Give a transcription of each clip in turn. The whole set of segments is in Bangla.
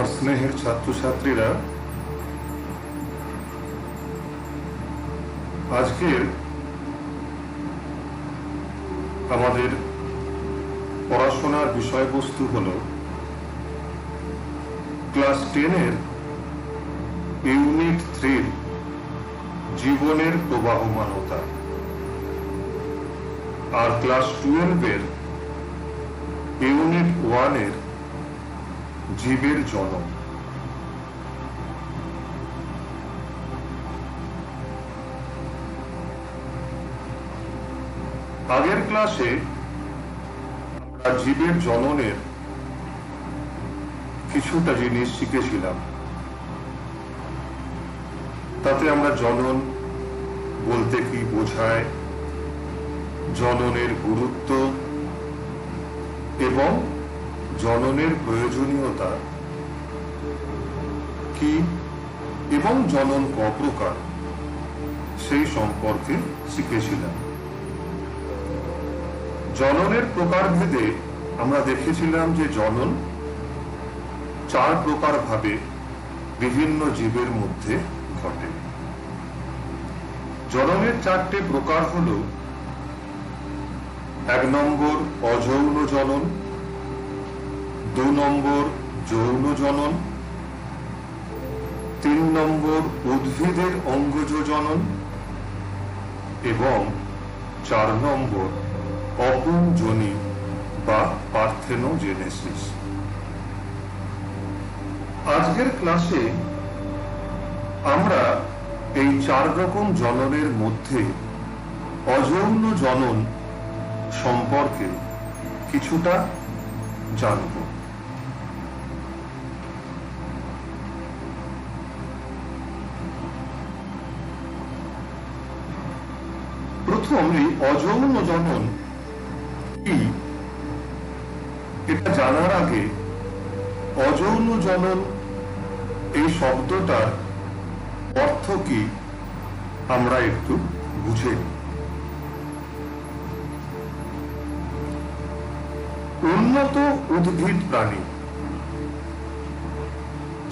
আমার স্নেহের ছাত্রছাত্রীরা, আজকের আমাদের পড়াশোনার বিষয়বস্তু হল ক্লাস 10-এর ইউনিট 3 জীবনের প্রবাহমানতা, আর ক্লাস 12-এর ইউনিট 1-এর জীবের জনন। আগের ক্লাসে আমরা জীবের জননের কিছুটা জিনিস শিখেছিলাম। তাতে আমরা জনন বলতে কি বোঝায়, জননের গুরুত্ব এবং জননের প্রয়োজনীয়তা কি এবং জনন ক প্রকার সেই সম্পর্কে শিখেছিলাম। জননের প্রকারভেদে আমরা দেখেছিলাম যে জনন 4 প্রকার ভাবে বিভিন্ন জীবের মধ্যে ঘটে। জননের 4টে প্রকার হল: 1 নম্বর অযৌন জনন, 2 নম্বর যৌন জনন, 3 নম্বর উদ্ভিদের অঙ্গজ জনন এবং 4 নম্বর অপুংজনী বা পার্থেনোজেনেসিস। আজকের ক্লাসে আমরা এই 4 রকম জননের মধ্যে অযৌন জনন সম্পর্কে কিছুটা জানব। প্রথম, এই অযৌন জনন কি এটা জানার আগে অযৌন জনন এই শব্দটার অর্থ কি আমরা একটু বুঝে নিই। উন্নত উদ্ভিদ প্রাণী,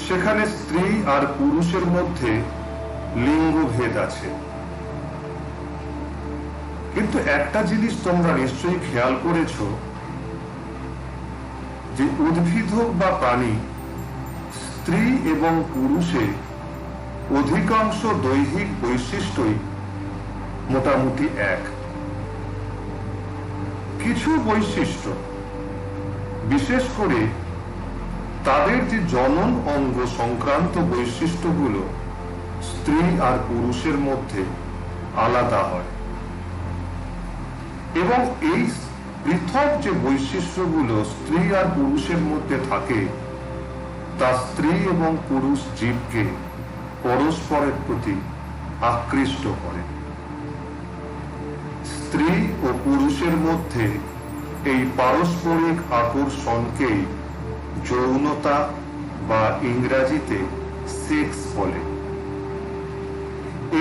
সেখানে স্ত্রী আর পুরুষের মধ্যে লিঙ্গভেদ আছে, কিন্তু একটা জিনিস তোমরা নিশ্চয়ই খেয়াল করেছ যে উদ্ভিদ হোক বা প্রাণী, স্ত্রী এবং পুরুষে অধিকাংশ দৈহিক বৈশিষ্ট্যই মোটামুটি এক। কিছু বৈশিষ্ট্য, বিশেষ করে তাদের যে জনন অঙ্গ সংক্রান্ত বৈশিষ্ট্যগুলো স্ত্রী আর পুরুষের মধ্যে আলাদা হয়, এবং এই পৃথক যে বৈশিষ্ট্যগুলো স্ত্রী আর পুরুষের মধ্যে থাকে তা স্ত্রী এবং পুরুষ জীবকে পরস্পরের প্রতি আকৃষ্ট করে। স্ত্রী ও পুরুষের মধ্যে এই পারস্পরিক আকর্ষণকেই যৌনতা বা ইংরেজিতে সেক্স বলে।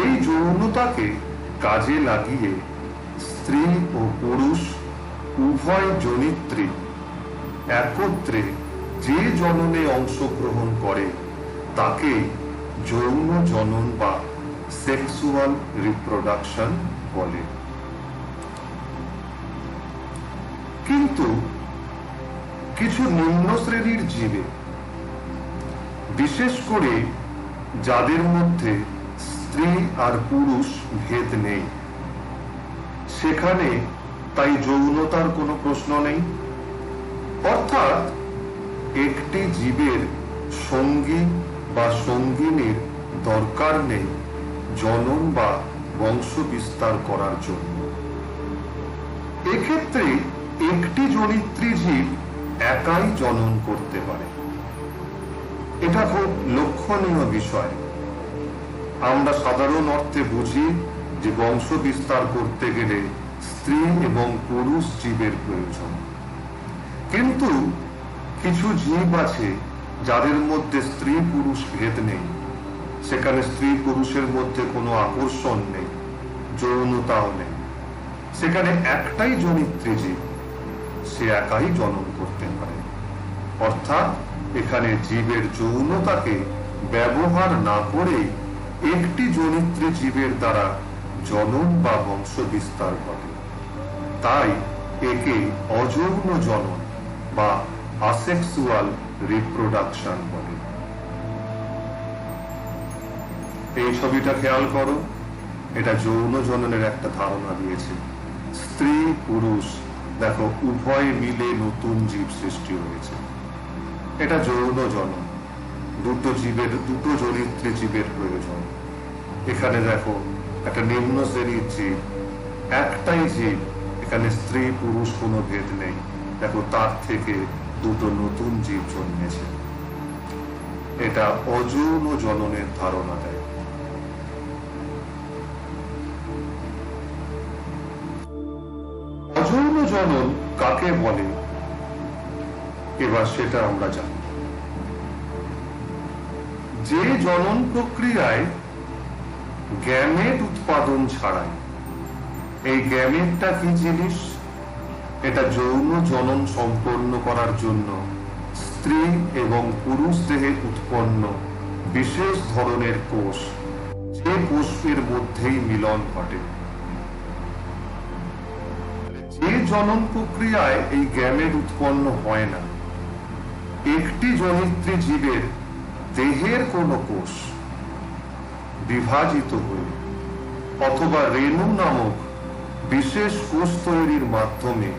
এই যৌনতাকে কাজে লাগিয়ে স্ত্রী ও পুরুষ উভয় জনিত্রী একত্রে যে জননে অংশগ্রহণ করে তাকে যৌন জনন বা সেক্সুয়াল রিপ্রোডাকশন বলে। কিন্তু কিছু নিম্ন শ্রেণীর জীবে, বিশেষ করে যাদের মধ্যে স্ত্রী আর পুরুষ ভেদ নেই, সেখানে তাই যৌনতার কোনো প্রশ্ন নেই। অর্থাৎ একটি জীবের সঙ্গী বা সঙ্গিনীর দরকার নেই জনন বা বংশ বিস্তার করার জন্য। এক্ষেত্রে একটি জনিত্রী জীব একাই জনন করতে পারে। এটা খুব লক্ষণীয় বিষয়। আমরা সাধারণ অর্থে বুঝি যে বংশ বিস্তার করতে গেলে স্ত্রী এবং পুরুষ জীবের প্রয়োজন, কিন্তু কিছু জীব আছে যাদের মধ্যে স্ত্রী পুরুষ ভেদ নেই, সেখানে স্ত্রী পুরুষের মধ্যে কোনো আকর্ষণ নেই, যৌনতাও নেই, সেখানে একটাই জনিত্রী জীব, সে একাই জনন করতে পারে। অর্থাৎ এখানে জীবের যৌনতাকে ব্যবহার না করে একটি জনিত্রী জীবের দ্বারা জনন বা বংশ বিস্তার ঘটে, তাই একে অযৌন জনন বা আসেক্সুয়াল রিপ্রোডাকশন বলে। এই ছবিটা খেয়াল করো, এটা যৌন জননের একটা ধারণা দিয়েছে। স্ত্রী পুরুষ দেখো উভয় মিলে নতুন জীব সৃষ্টি হয়েছে, এটা যৌন জনন। দুটো জনিত্রী জীবের প্রয়োজন। এখানে দেখো একটা নিম্ন শ্রেণীর জীব, একটাই জীব, এখানে স্ত্রী পুরুষ কোনো ভেদ নেই। দেখো তার থেকে দুটো নতুন জীব জন্মেছে, এটা অযৌন জননের ধারণা দেয়। অযৌন জনন কাকে বলে এবার সেটা আমরা জানি। যে জনন প্রক্রিয়ায় গ্যামেট উৎপাদন ছাড়াই, এই গ্যামেটটা কি জিনিস? এটা যৌন জনন সম্পন্ন করার জন্য স্ত্রী এবং পুরুষ দেহে উৎপন্ন বিশেষ ধরনের কোষ, যে কোষের মধ্যেই মিলন ঘটে। যে জনন প্রক্রিয়ায় এই গ্যামেট উৎপন্ন হয় না, একটি জনিত্রী জীবের দেহের কোনো কোষ বিভাজিত হয়ে অথবা রেণু নামক বিশেষ কোষ তৈরির মাধ্যমে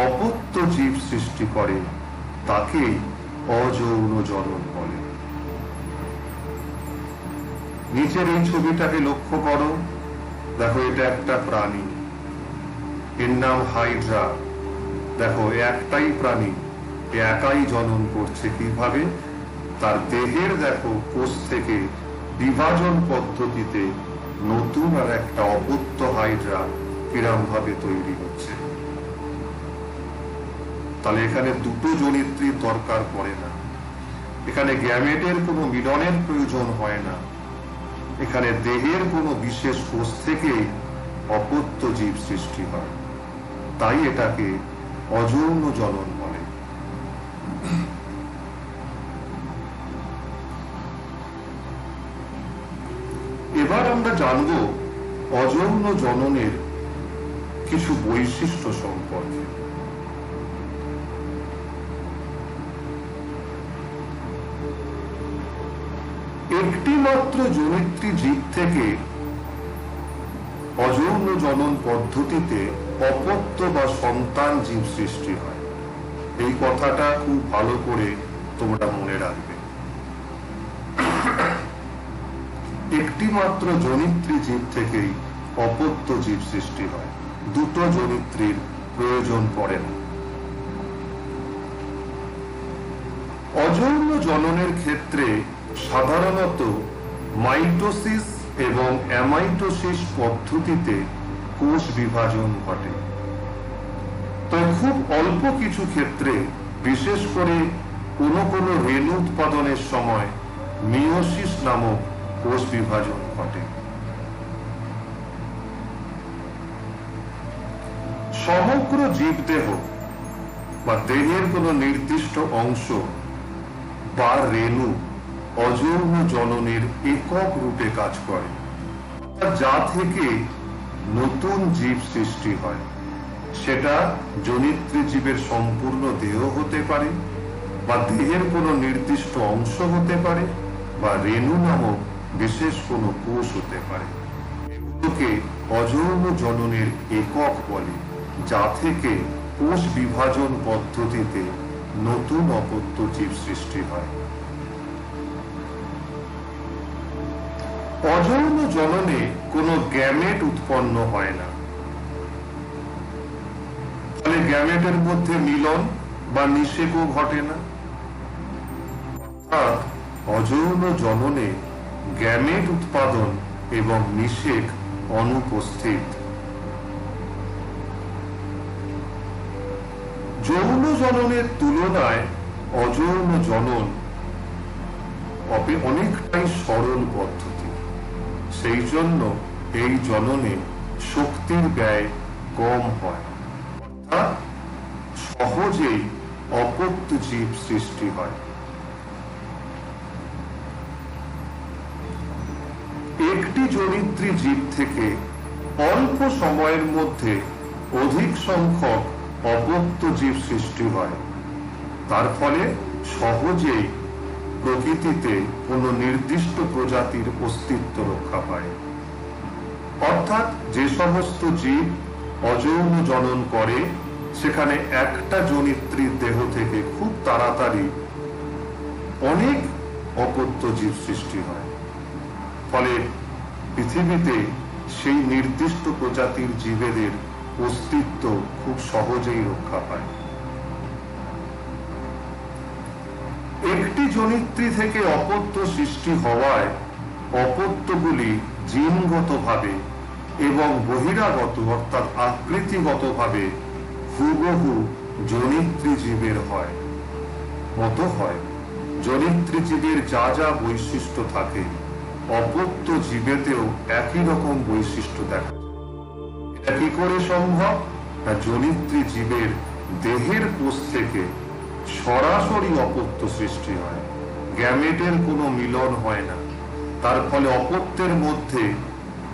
অপত্য জীব সৃষ্টি করে, তাকে অযৌন জনন বলে। নিচের এই ছবিটাকে লক্ষ্য করো, দেখো এটা একটা প্রাণী, এর নাম হাইড্রা। দেখো একটাই প্রাণী, একাই জনন করছে। কিভাবে? তার দেহের দেখো কোষ থেকে বিভাজন পদ্ধতিতে নতুন আর একটা অপত্য হাইড্রা কিরম ভাবে তৈরি হচ্ছে। তাহলে এখানে দুটো জনিত্রীর দরকার পড়ে না, এখানে গ্যামেটের কোনো মিলনের প্রয়োজন হয় না, এখানে দেহের কোনো বিশেষ কোষ থেকে অপত্য জীব সৃষ্টি হয়, তাই এটাকে অযৌন জনন বলে। এবার আমরা জানব অযৌন জননের কিছু বৈশিষ্ট্য সম্পর্কে। একটি মাত্র জনিত্রী জীব থেকে অযৌন জনন পদ্ধতিতে অপত্য বা সন্তান জীব সৃষ্টি হয়। এই কথাটা খুব ভালো করে তোমরা মনে রাখবে। একটি মাত্র জনিত্রী জীব থেকেই অপত্য জীব সৃষ্টি হয়, দুটো জনিত্রীর প্রয়োজন পড়ে না। অযৌন জননের ক্ষেত্রে সাধারণত মাইটোসিস এবং অ্যামাইটোসিস পদ্ধতিতে কোষ বিভাজন ঘটে। তবে খুব অল্প কিছু ক্ষেত্রে, বিশেষ করে কোনো রেণু উৎপাদনের সময় মিওসিস নামক কোষ বিভাজন ঘটে। সমগ্র জীবদেহ বা দেহের কোনো নির্দিষ্ট অংশ বা রেণু অযৌন জননের একক রূপে কাজ করে, যা থেকে নতুন জীব সৃষ্টি হয়। সেটা জনিত্রী জীবের সম্পূর্ণ দেহ হতে পারে, বা দেহের কোনো নির্দিষ্ট অংশ হতে পারে, বা রেণু নামক বিশেষ কোনো কোষ হতে পারে। এগুলোকে অযৌন জননের একক বলে, যা থেকে কোষ বিভাজন পদ্ধতিতে নতুন অপত্য জীব সৃষ্টি হয়। অযৌন জননে কোনো গ্যামেট উৎপন্ন হয় না, ফলে গ্যামেটের মধ্যে মিলন বা নিষেকও ঘটে না। অর্থাৎ অযৌন জননে গ্যামেট উৎপাদন এবং নিষেক অনুপস্থিত। যৌন জননের তুলনায় অযৌন জনন অনেকটাই সরল পদ্ধতি, সেই জন্য এই জননে শক্তির ব্যয় কম হয়, অর্থাৎ সহজেই অপত্য জীব সৃষ্টি হয়। একটি জনিত্রী জীব থেকে অল্প সময়ের মধ্যে অধিক সংখ্যক অপত্য জীব সৃষ্টি হয়। তার ফলে সহজেই প্রকৃতিতে কোনো নির্দিষ্ট প্রজাতির অস্তিত্ব রক্ষা পায়। অর্থাৎ যে সমস্ত জীব অযৌন জনন করে সেখানে একটা জনিত্রীর দেহ থেকে খুব তাড়াতাড়ি অনেক অপত্য জীব সৃষ্টি হয়। ফলে পৃথিবীতে সেই নির্দিষ্ট প্রজাতির জীবেদের অস্তিত্ব খুব সহজেই রক্ষা পায়। একটি জনিত্রী থেকে অপত্য সৃষ্টি হওয়ায় অপত্যগুলি জিনগতভাবে এবং বহিরাগত অর্থাৎ আকৃতিগতভাবে হুবহু জনিত্রী জীবের হয়। জনিত্রী জীবের যা যা বৈশিষ্ট্য থাকে অপত্য জীবেতেও একই রকম বৈশিষ্ট্য দেখা যায়। এটা কি করে সম্ভব? না, জনিত্রী জীবের দেহের কোষ থেকে সরাসরি অপত্য সৃষ্টি হয়, গ্যামেটের কোনো মিলন হয় না। তার ফলে অপত্যের মধ্যে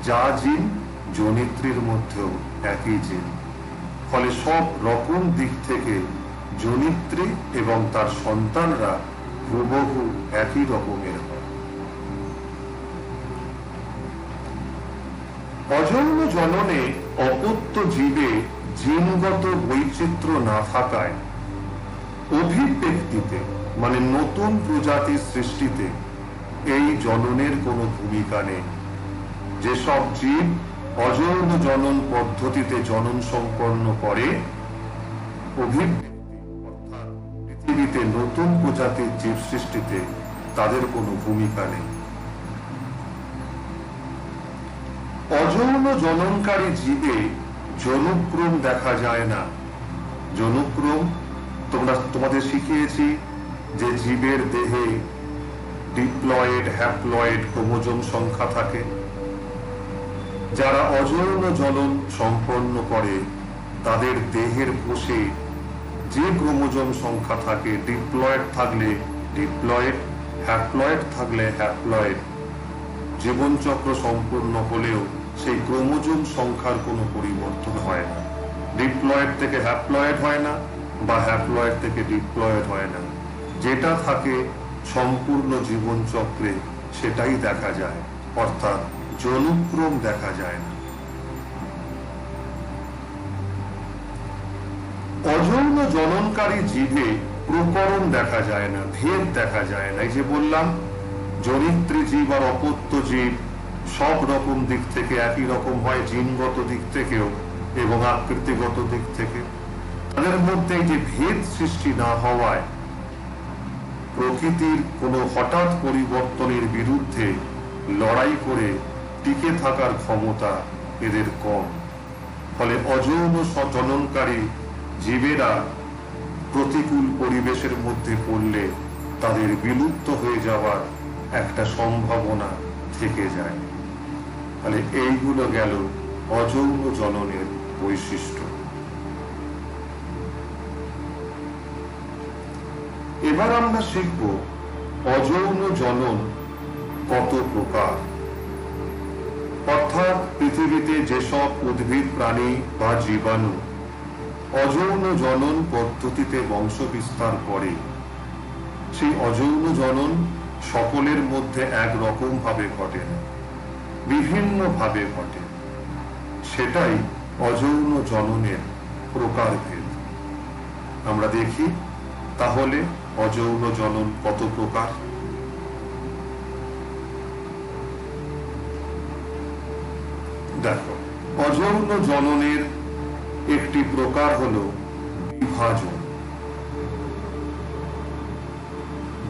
যা জিন জনিত্রীর মধ্যেও একই জিন। ফলে সব রকম দিক থেকে জনিত্রী এবং তার সন্তানরা হুবহু একই রকমের হয়। অযৌন জননে অপত্য জীবে জিনগত বৈচিত্র্য না থাকায় অভিব্যক্তিতে মানে নতুন প্রজাতির সৃষ্টিতে এই জননের কোনো ভূমিকা নেই। যেসব জীব অযৌন জনন পদ্ধতিতে জনন সম্পন্ন করে অভিব্যক্তি অর্থাৎ পৃথিবীতে নতুন প্রজাতির জীব সৃষ্টিতে তাদের কোনো ভূমিকা নেই। অযৌন জননকারী জীবে জনুক্রম দেখা যায় না। জনুক্রম তোমাদের শিখিয়েছি যে জীবের দেহে ডিপ্লয়েড, হ্যাপ্লয়েড ক্রোমোজোম সংখ্যা থাকে। যারা অযৌন জনন সম্পন্ন করে তাদের দেহের কোষে যে ক্রোমোজোম সংখ্যা থাকে, ডিপ্লয়েড থাকলে ডিপ্লয়েড, হ্যাপ্লয়েড থাকলে হ্যাপ্লয়েড, জীবনচক্র সম্পূর্ণ হলেও সেই ক্রোমোজোম সংখ্যার কোনো পরিবর্তন হয় না। ডিপ্লয়েড থেকে হ্যাপ্লয়েড হয় না বা হ্যাপ্লয়েড থেকে ডিপ্লয়েড হয় না। যেটা থাকে সম্পূর্ণ জীবন চক্রে সেটাই দেখা যায়, অর্থাৎ জনুক্রম দেখা যায় না। অযৌন জননকারী জীবে প্রকরণ দেখা যায় না, ভেদ দেখা যায় না। এই যে বললাম জনিত্রী জীব আর অপত্য জীব সব রকম দিক থেকে একই রকম হয়, জিনগত দিক থেকেও এবং আকৃতিগত দিক থেকে। তাদের মধ্যে যে ভেদ সৃষ্টি না হওয়ায় প্রকৃতির কোনো হঠাৎ পরিবর্তনের বিরুদ্ধে লড়াই করে টিকে থাকার ক্ষমতা এদের কম। ফলে অযৌন জননকারী জীবেরা প্রতিকূল পরিবেশের মধ্যে পড়লে তাদের বিলুপ্ত হয়ে যাওয়ার একটা সম্ভাবনা থেকে যায়। তাহলে এইগুলো গেল অযৌন জননের বৈশিষ্ট্য। এবার আমরা শিখব অযৌন জনন কত প্রকার, অর্থাৎ পৃথিবীতে যেসব উদ্ভিদ, প্রাণী বা জীবাণু অযৌন জনন পদ্ধতিতে বংশ বিস্তার করে সেই অযৌন জনন সকলের মধ্যে একরকম ভাবে ঘটে না, বিভিন্ন ভাবে ঘটে। সেটাই অযৌন জননের প্রকারভেদ। আমরা দেখি তাহলে অযৌন জনন কত প্রকার। দেখো, অযৌন জননের একটি প্রকার হলো বিভাজন,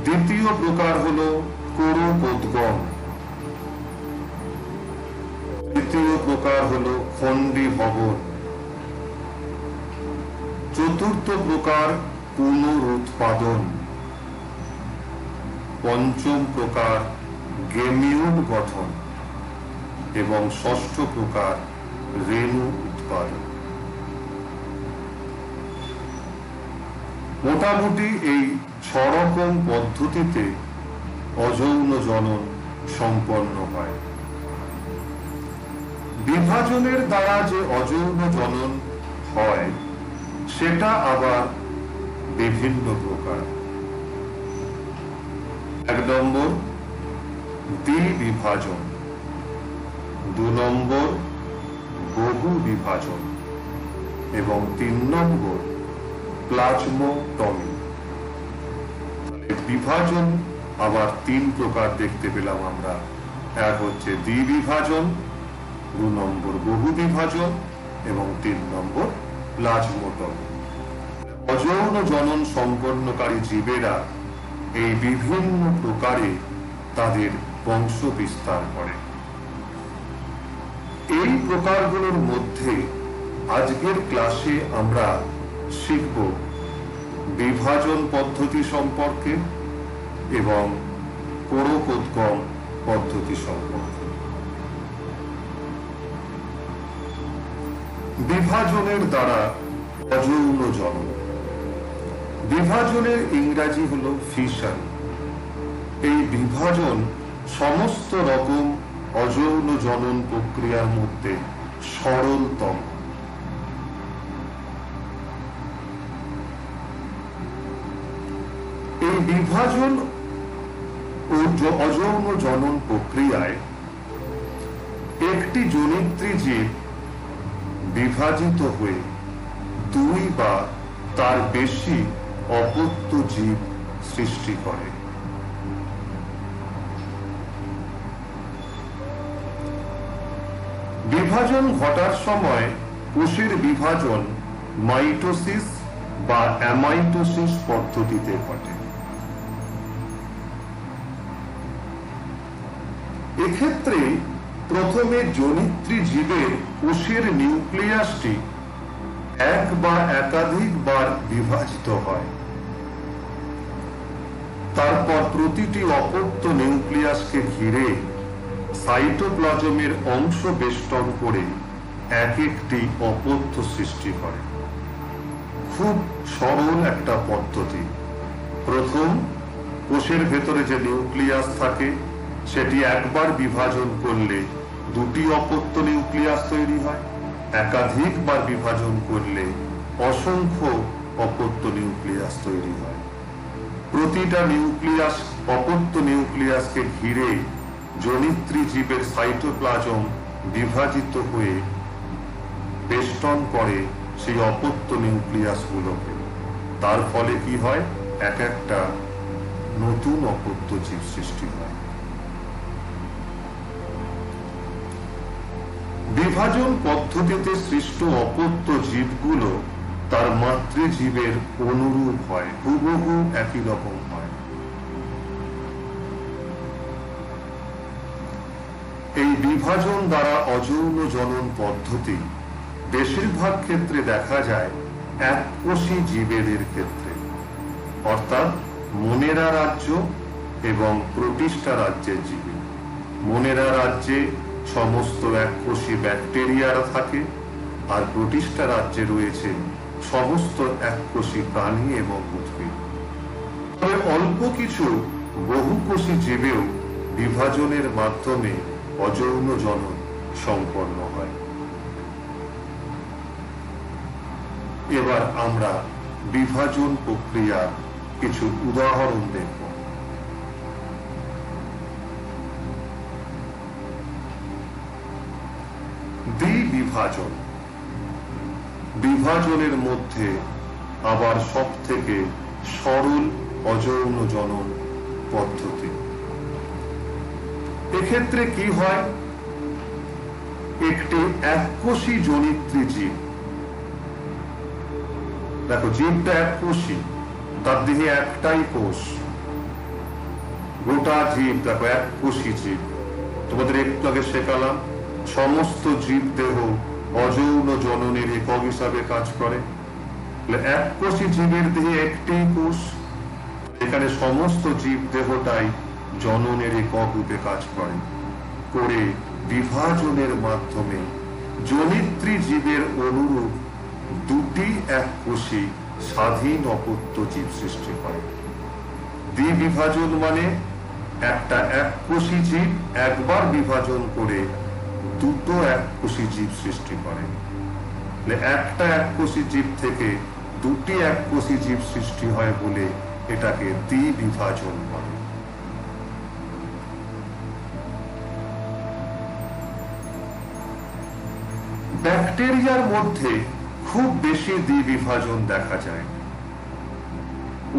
দ্বিতীয় প্রকার হলো কোরকোদ্গম, তৃতীয় প্রকার হলো খণ্ডীভবন, চতুর্থ প্রকার পুনরুৎপাদন, পঞ্চম প্রকার গেমিয়ন গঠন এবং ষষ্ঠ প্রকার রেণু উৎপাদন। মোটামুটি এই 6 রকম পদ্ধতিতে অযৌন জনন সম্পন্ন হয়। বিভাজনের দ্বারা যে অযৌন জনন হয় সেটা আবার বিভিন্ন প্রকার। 1 নম্বর দ্বিবিভাজন, 2 নম্বর বহু বিভাজন এবং 3 নম্বর প্লাজমোটমি। বিভাজন আবার 3 প্রকার দেখতে পেলাম আমরা। এক হচ্ছে দ্বিবিভাজন, 2 নম্বর বহু বিভাজন এবং 3 নম্বর প্লাজমোটমি। অযৌন জনন সম্পন্নকারী জীবেরা এই বিভিন্ন প্রকারে তাদের বংশ বিস্তার করে। এই প্রকারগুলোর মধ্যে আজকের ক্লাসে আমরা শিখব বিভাজন পদ্ধতি সম্পর্কে এবং পরোপোদ্গম পদ্ধতি সম্পর্কে। বিভাজনের দ্বারা অযৌন জনন। বিভাজনের ইংরাজি হলো ফিশন। এই বিভাজন সমস্ত রকম অযৌন জনন প্রক্রিয়ার মধ্যে সরলতম। এই বিভাজন ও অযৌন জনন প্রক্রিয়ায় একটি জনিত্রী জীব বিভাজিত হয়ে 2 বা তার বেশি অপত্য জীব সৃষ্টি করে। বিভাজন ঘটার সময় কোষের বিভাজন মাইটোসিস বা অ্যামাইটোসিস পদ্ধতিতে ঘটে। এক্ষেত্রে প্রথমে জনিত্রী জীবের কোষের নিউক্লিয়াসটি 1 বা একাধিকবার বিভাজিত হয়। তারপর প্রতিটি অপত্য নিউক্লিয়াসকে ঘিরে সাইটোপ্লাজমের অংশ বেষ্টন করে এক একটি অপত্য সৃষ্টি করে। খুব সরল একটা পদ্ধতি। প্রথম কোষের ভেতরে যে নিউক্লিয়াস থাকে সেটি একবার বিভাজন করলে 2টি অপত্য নিউক্লিয়াস তৈরি হয়। একাধিকবার বিভাজন করলে অসংখ্য অপত্য নিউক্লিয়াস তৈরি হয়। প্রতিটা নিউক্লিয়াস অপত্য নিউক্লিয়াসকে ঘিরে জনিত্রী জীবের সাইটোপ্লাজম বিভাজিত হয়ে বেষ্টন করে সেই অপত্য নিউক্লিয়াসগুলোকে। তার ফলে কি হয়? এক একটা নতুন অপত্য জীব সৃষ্টি হয়। বিভাজন পদ্ধতিতে সৃষ্ট অপত্য জীবগুলো তার মাতৃজীবের অনুরূপ হয়, হুবহু একই রকম হয়। এই বিভাজন দ্বারা অযৌন জনন পদ্ধতি বেশিরভাগ ক্ষেত্রে দেখা যায় এককোষী জীবেদের ক্ষেত্রে, অর্থাৎ মোনেরা রাজ্য এবং প্রোটিস্টা রাজ্যের জীবে। মোনেরা রাজ্যে সমস্ত এককোষী ব্যাকটেরিয়ারা থাকে, আর প্রোটিস্টা রাজ্যে রয়েছে সমস্ত এককোষী প্রাণী এবং উদ্ভিদ। তবে অল্প কিছু বহুকোষী জীবেও বিভাজনের মাধ্যমে অযৌন জনন সম্পন্ন হয়। এবার আমরা বিভাজন প্রক্রিয়ার কিছু উদাহরণ দেখব। দ্বিবিভাজন। বিভাজনের মধ্যে আবার সবথেকে সরল অযৌন জনন পদ্ধতি। এক্ষেত্রে কি হয়? একটি এককোষী জনিত্রী জীব, দেখো জীবটা এককোষী, তার দেহে একটাই কোষ, গোটা জীব দেখো এককোষী জীব। তোমাদের একটু আগে শেখালাম সমস্ত জীব দেহ অযৌন জননের একক হিসাবে কাজ করে। এককোষী জীবের দেহে একটি কোষ, এখানে সমস্ত জীব দেহটাই জননের একক রূপে কাজ করে বিভাজনের মাধ্যমে জনিত্রী জীবের অনুরূপ 2টি এককোষী স্বাধীন অপত্য জীব সৃষ্টি করে। দ্বিবিভাজন মানে একটা এককোষী জীব একবার বিভাজন করে দুটো এককোষী জীব সৃষ্টি করে। একটা এককোষী জীব থেকে দুটি এককোষী জীব সৃষ্টি হয় বলে এটাকে দ্বিবিভাজন বলে। ব্যাকটেরিয়ার মধ্যে খুব বেশি দ্বিবিভাজন দেখা যায়।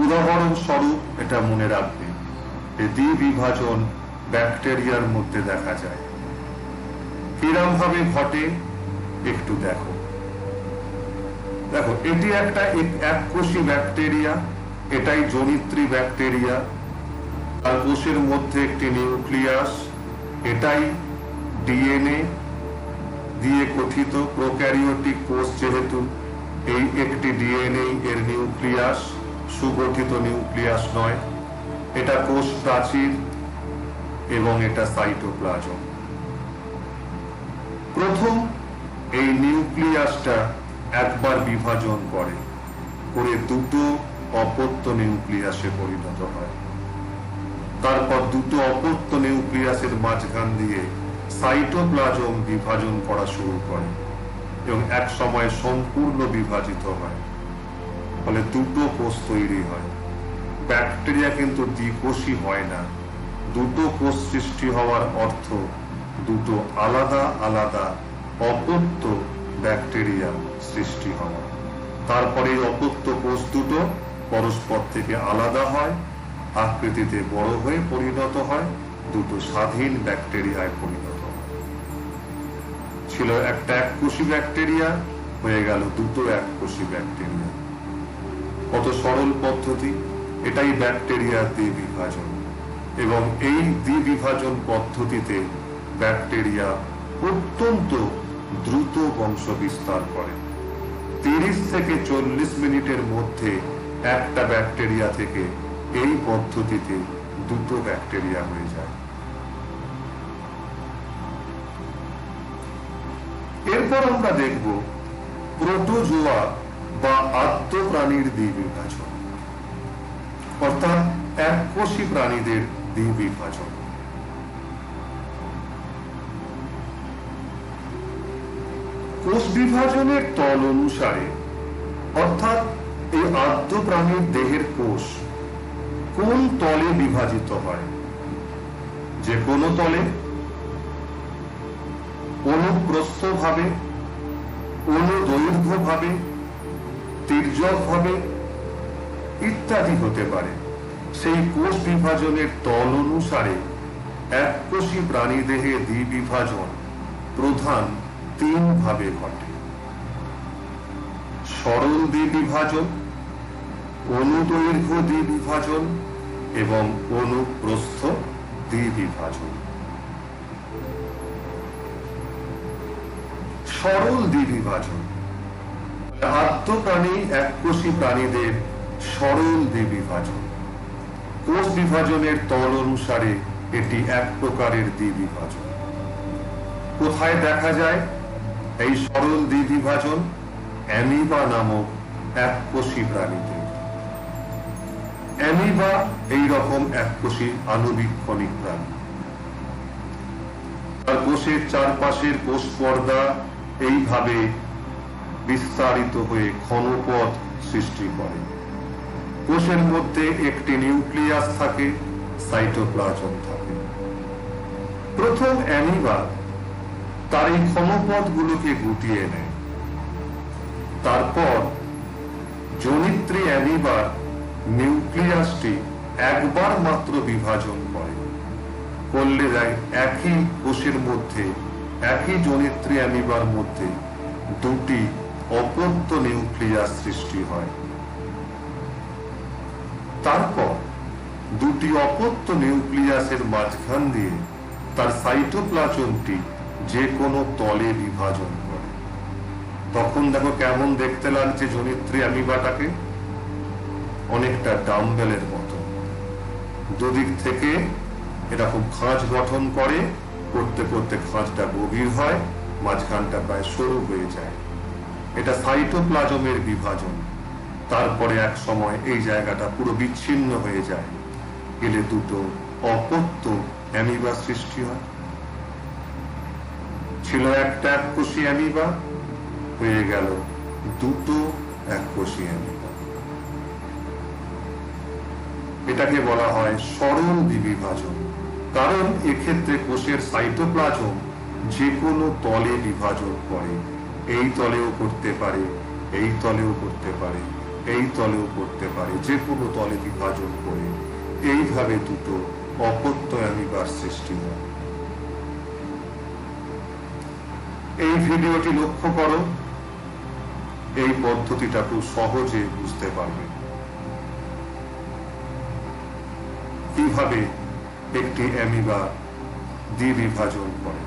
উদাহরণস্বরূপ এটা মনে রাখবে, দ্বিবিভাজন ব্যাকটেরিয়ার মধ্যে দেখা যায়। কিরম ভাবে ঘটে একটু দেখো। দেখো, এটি একটা এককোষী ব্যাকটেরিয়া, এটাই জনিত্রী ব্যাকটেরিয়া। তার কোষের মধ্যে একটি নিউক্লিয়াস, এটাই ডিএনএ দিয়ে গঠিত প্রোক্যারিওটিক কোষ, যেহেতু এই একটি ডিএনএ এর নিউক্লিয়াস, সুগঠিত নিউক্লিয়াস নয়। এটা কোষ প্রাচীর এবং এটা সাইটোপ্লাজম। প্রথম এই নিউক্লিয়াসটা একবার বিভাজন করে দুটো অপত্য নিউক্লিয়াসে পরিণত হয়। তারপর দুটো অপত্য নিউক্লিয়াসের মাঝখান দিয়ে সাইটোপ্লাজম বিভাজন করা শুরু করে এবং এক সময় সম্পূর্ণ বিভাজিত হয়, ফলে দুটো কোষ তৈরি হয়। ব্যাকটেরিয়া কিন্তু দ্বিকোষী হয় না। দুটো কোষ সৃষ্টি হওয়ার অর্থ দুটো আলাদা আলাদা অপত্য ব্যাকটেরিয়া সৃষ্টি হওয়া। তারপরে অপত্য কোষ দুটো পরস্পর থেকে আলাদা হয়, আকৃতিতে বড় হয়ে পরিণত হয়, দুটো স্বাধীন ব্যাকটেরিয়ায় পরিণত হয়। ছিল একটা এককোষী ব্যাকটেরিয়া, হয়ে গেল দুটো এককোষী ব্যাকটেরিয়া। কত সরল পদ্ধতি! এটাই ব্যাকটেরিয়ার দ্বিবিভাজন। এবং এই দ্বিবিভাজন পদ্ধতিতে ব্যাকটেরিয়া অত্যন্ত দ্রুত বংশ বিস্তার করে। 30 থেকে 40 মিনিটের মধ্যে একটা ব্যাকটেরিয়া থেকে এই পদ্ধতিতে দুটো ব্যাকটেরিয়া হয়ে যায়। এরপর আমরা দেখব প্রোটোজোয়া বা আদ্য প্রাণীর দ্বিবিভাজন, অর্থাৎ এককোষী প্রাণীদের দ্বিবিভাজন। কোষ বিভাজনের তল অনুসারে, অর্থাৎ এই আদ্য প্রাণীর দেহের কোষ কোন তলে বিভাজিত হয়, যে কোনো তলে, অনুপ্রস্থ ভাবে, অনুদৈর্ঘ্য ভাবে, তির্যক ভাবে ইত্যাদি হতে পারে। সেই কোষ বিভাজনের তল অনুসারে এককোষী প্রাণী দেহে দ্বিবিভাজন প্রধান 3 ভাবে ঘটে: সরল দ্বিবিভাজন, অনুদৈর্ঘ্য দ্বিবিভাজন এবং অনুপ্রস্থ দ্বিবিভাজন। সরল দ্বিবিভাজন, আদ্য প্রাণী এককোষী প্রাণীদের সরল দ্বিবিভাজন। কোষ বিভাজনের তল অনুসারে এটি এক প্রকারের দ্বিবিভাজন। কোথায় দেখা যায় এই সরল দ্বিবিভাজন? অ্যামিবা নামক এককোষী প্রাণীতে। অ্যামিবা এইরকম এককোষী আণুবীক্ষণিক প্রাণী। তার কোষের চারপাশের কোষ পর্দা এইভাবে বিস্তারিত হয়ে ঘনপথ সৃষ্টি করে। কোষের মধ্যে একটি নিউক্লিয়াস থাকে, সাইটোপ্লাজম থাকে। প্রথম অ্যামিবা তার এই ঘনপথগুলোকে গুটিয়ে নেয়। তারপর জনিত্রী অ্যামিবার নিউক্লিয়াসটি একবার মাত্র বিভাজন করে, করলে যায় একই কোষের মধ্যে, একই জনিত্রী অ্যামিবার মধ্যে দুটি অপত্য নিউক্লিয়াস সৃষ্টি হয়। তারপর দুটি অপত্য নিউক্লিয়াসের মাঝখান দিয়ে তার সাইটোপ্লাজমটি যে কোনো তলে বিভাজন করে। তখন দেখো কেমন দেখতে লাগছে জনিত্রী অ্যামিবাটাকে, অনেকটা ডাম্বেলের মতো। দুদিক থেকে এরকম খাঁজ গঠন করে, করতে করতে খাঁজটা গভীর হয়, মাঝখানটা প্রায় সরু হয়ে যায়। এটা সাইটোপ্লাজমের বিভাজন। তারপরে এক সময় এই জায়গাটা পুরো বিচ্ছিন্ন হয়ে যায়, গেলে দুটো অপত্য অ্যামিবা সৃষ্টি হয়। ছিল একটা এককোষী অ্যামিবা, হয়ে গেল দুটো এককোষী অ্যামিবা। এটাকে বলা হয় সরল দ্বিবিভাজন, কারণ এক্ষেত্রে কোষের সাইটোপ্লাজম যে কোনো তলে বিভাজন করে। এই তলেও করতে পারে, এই তলেও করতে পারে, এই তলেও করতে পারে, যে কোনো তলে বিভাজন করে এইভাবে দুটো অপত্য অ্যামিবার সৃষ্টি হয়। এই ভিডিওটি লক্ষ্য করো, এই পদ্ধতিটা খুব সহজে বুঝতে পারবে কিভাবে একটি অ্যামিবা দ্বিবিভাজন করে।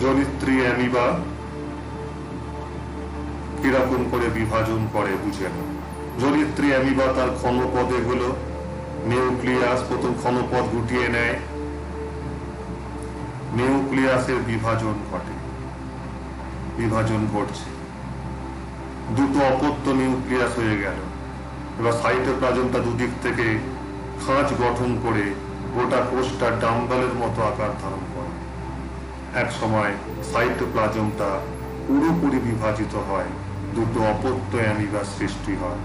জনিত্রী অ্যামিবা কিরকম করে বিভাজন করে বুঝে নাও। জনিত্রী অ্যামিবা তার ক্ষণপদে হলো নিউক্লিয়াস, প্রথম ক্ষণপদ গুটিয়ে নেয়, নিউক্লিয়াসের বিভাজন ঘটে, বিভাজন ঘটছে, দুটো অপত্য নিউক্লিয়াস হয়ে গেল। এবার সাইটোপ্লাজমটা দুদিক থেকে খাঁজ গঠন করে গোটা কোষটা ডাম্বেলের মতো আকার ধারণ করে। এক সময় সাইটোপ্লাজমটা পুরোপুরি বিভাজিত হয়, দুটো অপত্য অ্যামিবার সৃষ্টি হয়,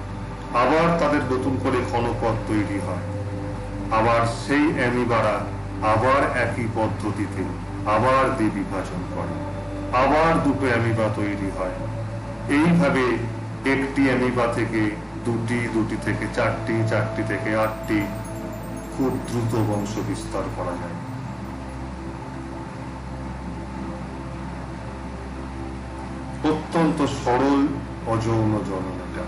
আবার তাদের নতুন করে ক্ষণপদ তৈরি হয়, আবার সেই অ্যামিবারা আবার একই পদ্ধতিতে আবার দ্বিবিভাজন করে, আবার দুটো অ্যামিবা তৈরি হয়। এইভাবে একটি অ্যামিবা থেকে দুটি, দুটি থেকে চারটি, চারটি থেকে আটটি খুব দ্রুত বংশ বিস্তার করা যায়। অত্যন্ত সরল অযৌন জনন এটা।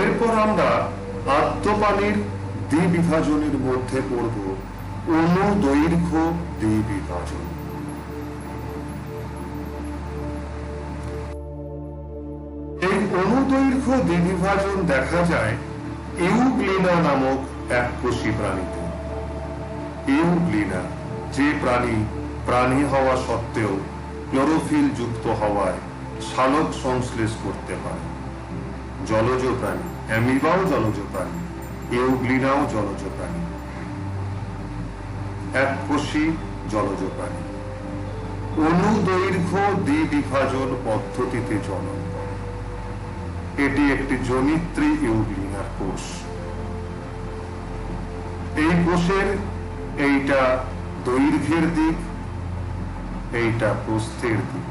এরপর আমরা আদ্যপানির দ্বিবিভাজনের মধ্যে পড়ব অনুদৈর্ঘ্য দ্বিবিভাজন। এই অনুদৈর্ঘ্য দ্বিবিভাজন দেখা যায় ইউগ্লিনা নামক এককোষী প্রাণীতে। ইউগ্লিনা যে প্রাণী হওয়া সত্ত্বেও ক্লোরোফিল যুক্ত হওয়ায় সালোক সংশ্লেষ করতে পারে। জলজ প্রাণী, অ্যামিবাও জলজ প্রাণী, ইউগ্লিনাও জলজ প্রাণী, এককোষী জলজ প্রাণী। অনুদৈর্ঘ্য দ্বিবিভাজন পদ্ধতিতে জনন করে। এটি একটি জনিত্রী ইউগ্লিনার কোষ। এই কোষের এইটা দৈর্ঘ্যের দিক, এইটা প্রস্থের দিক।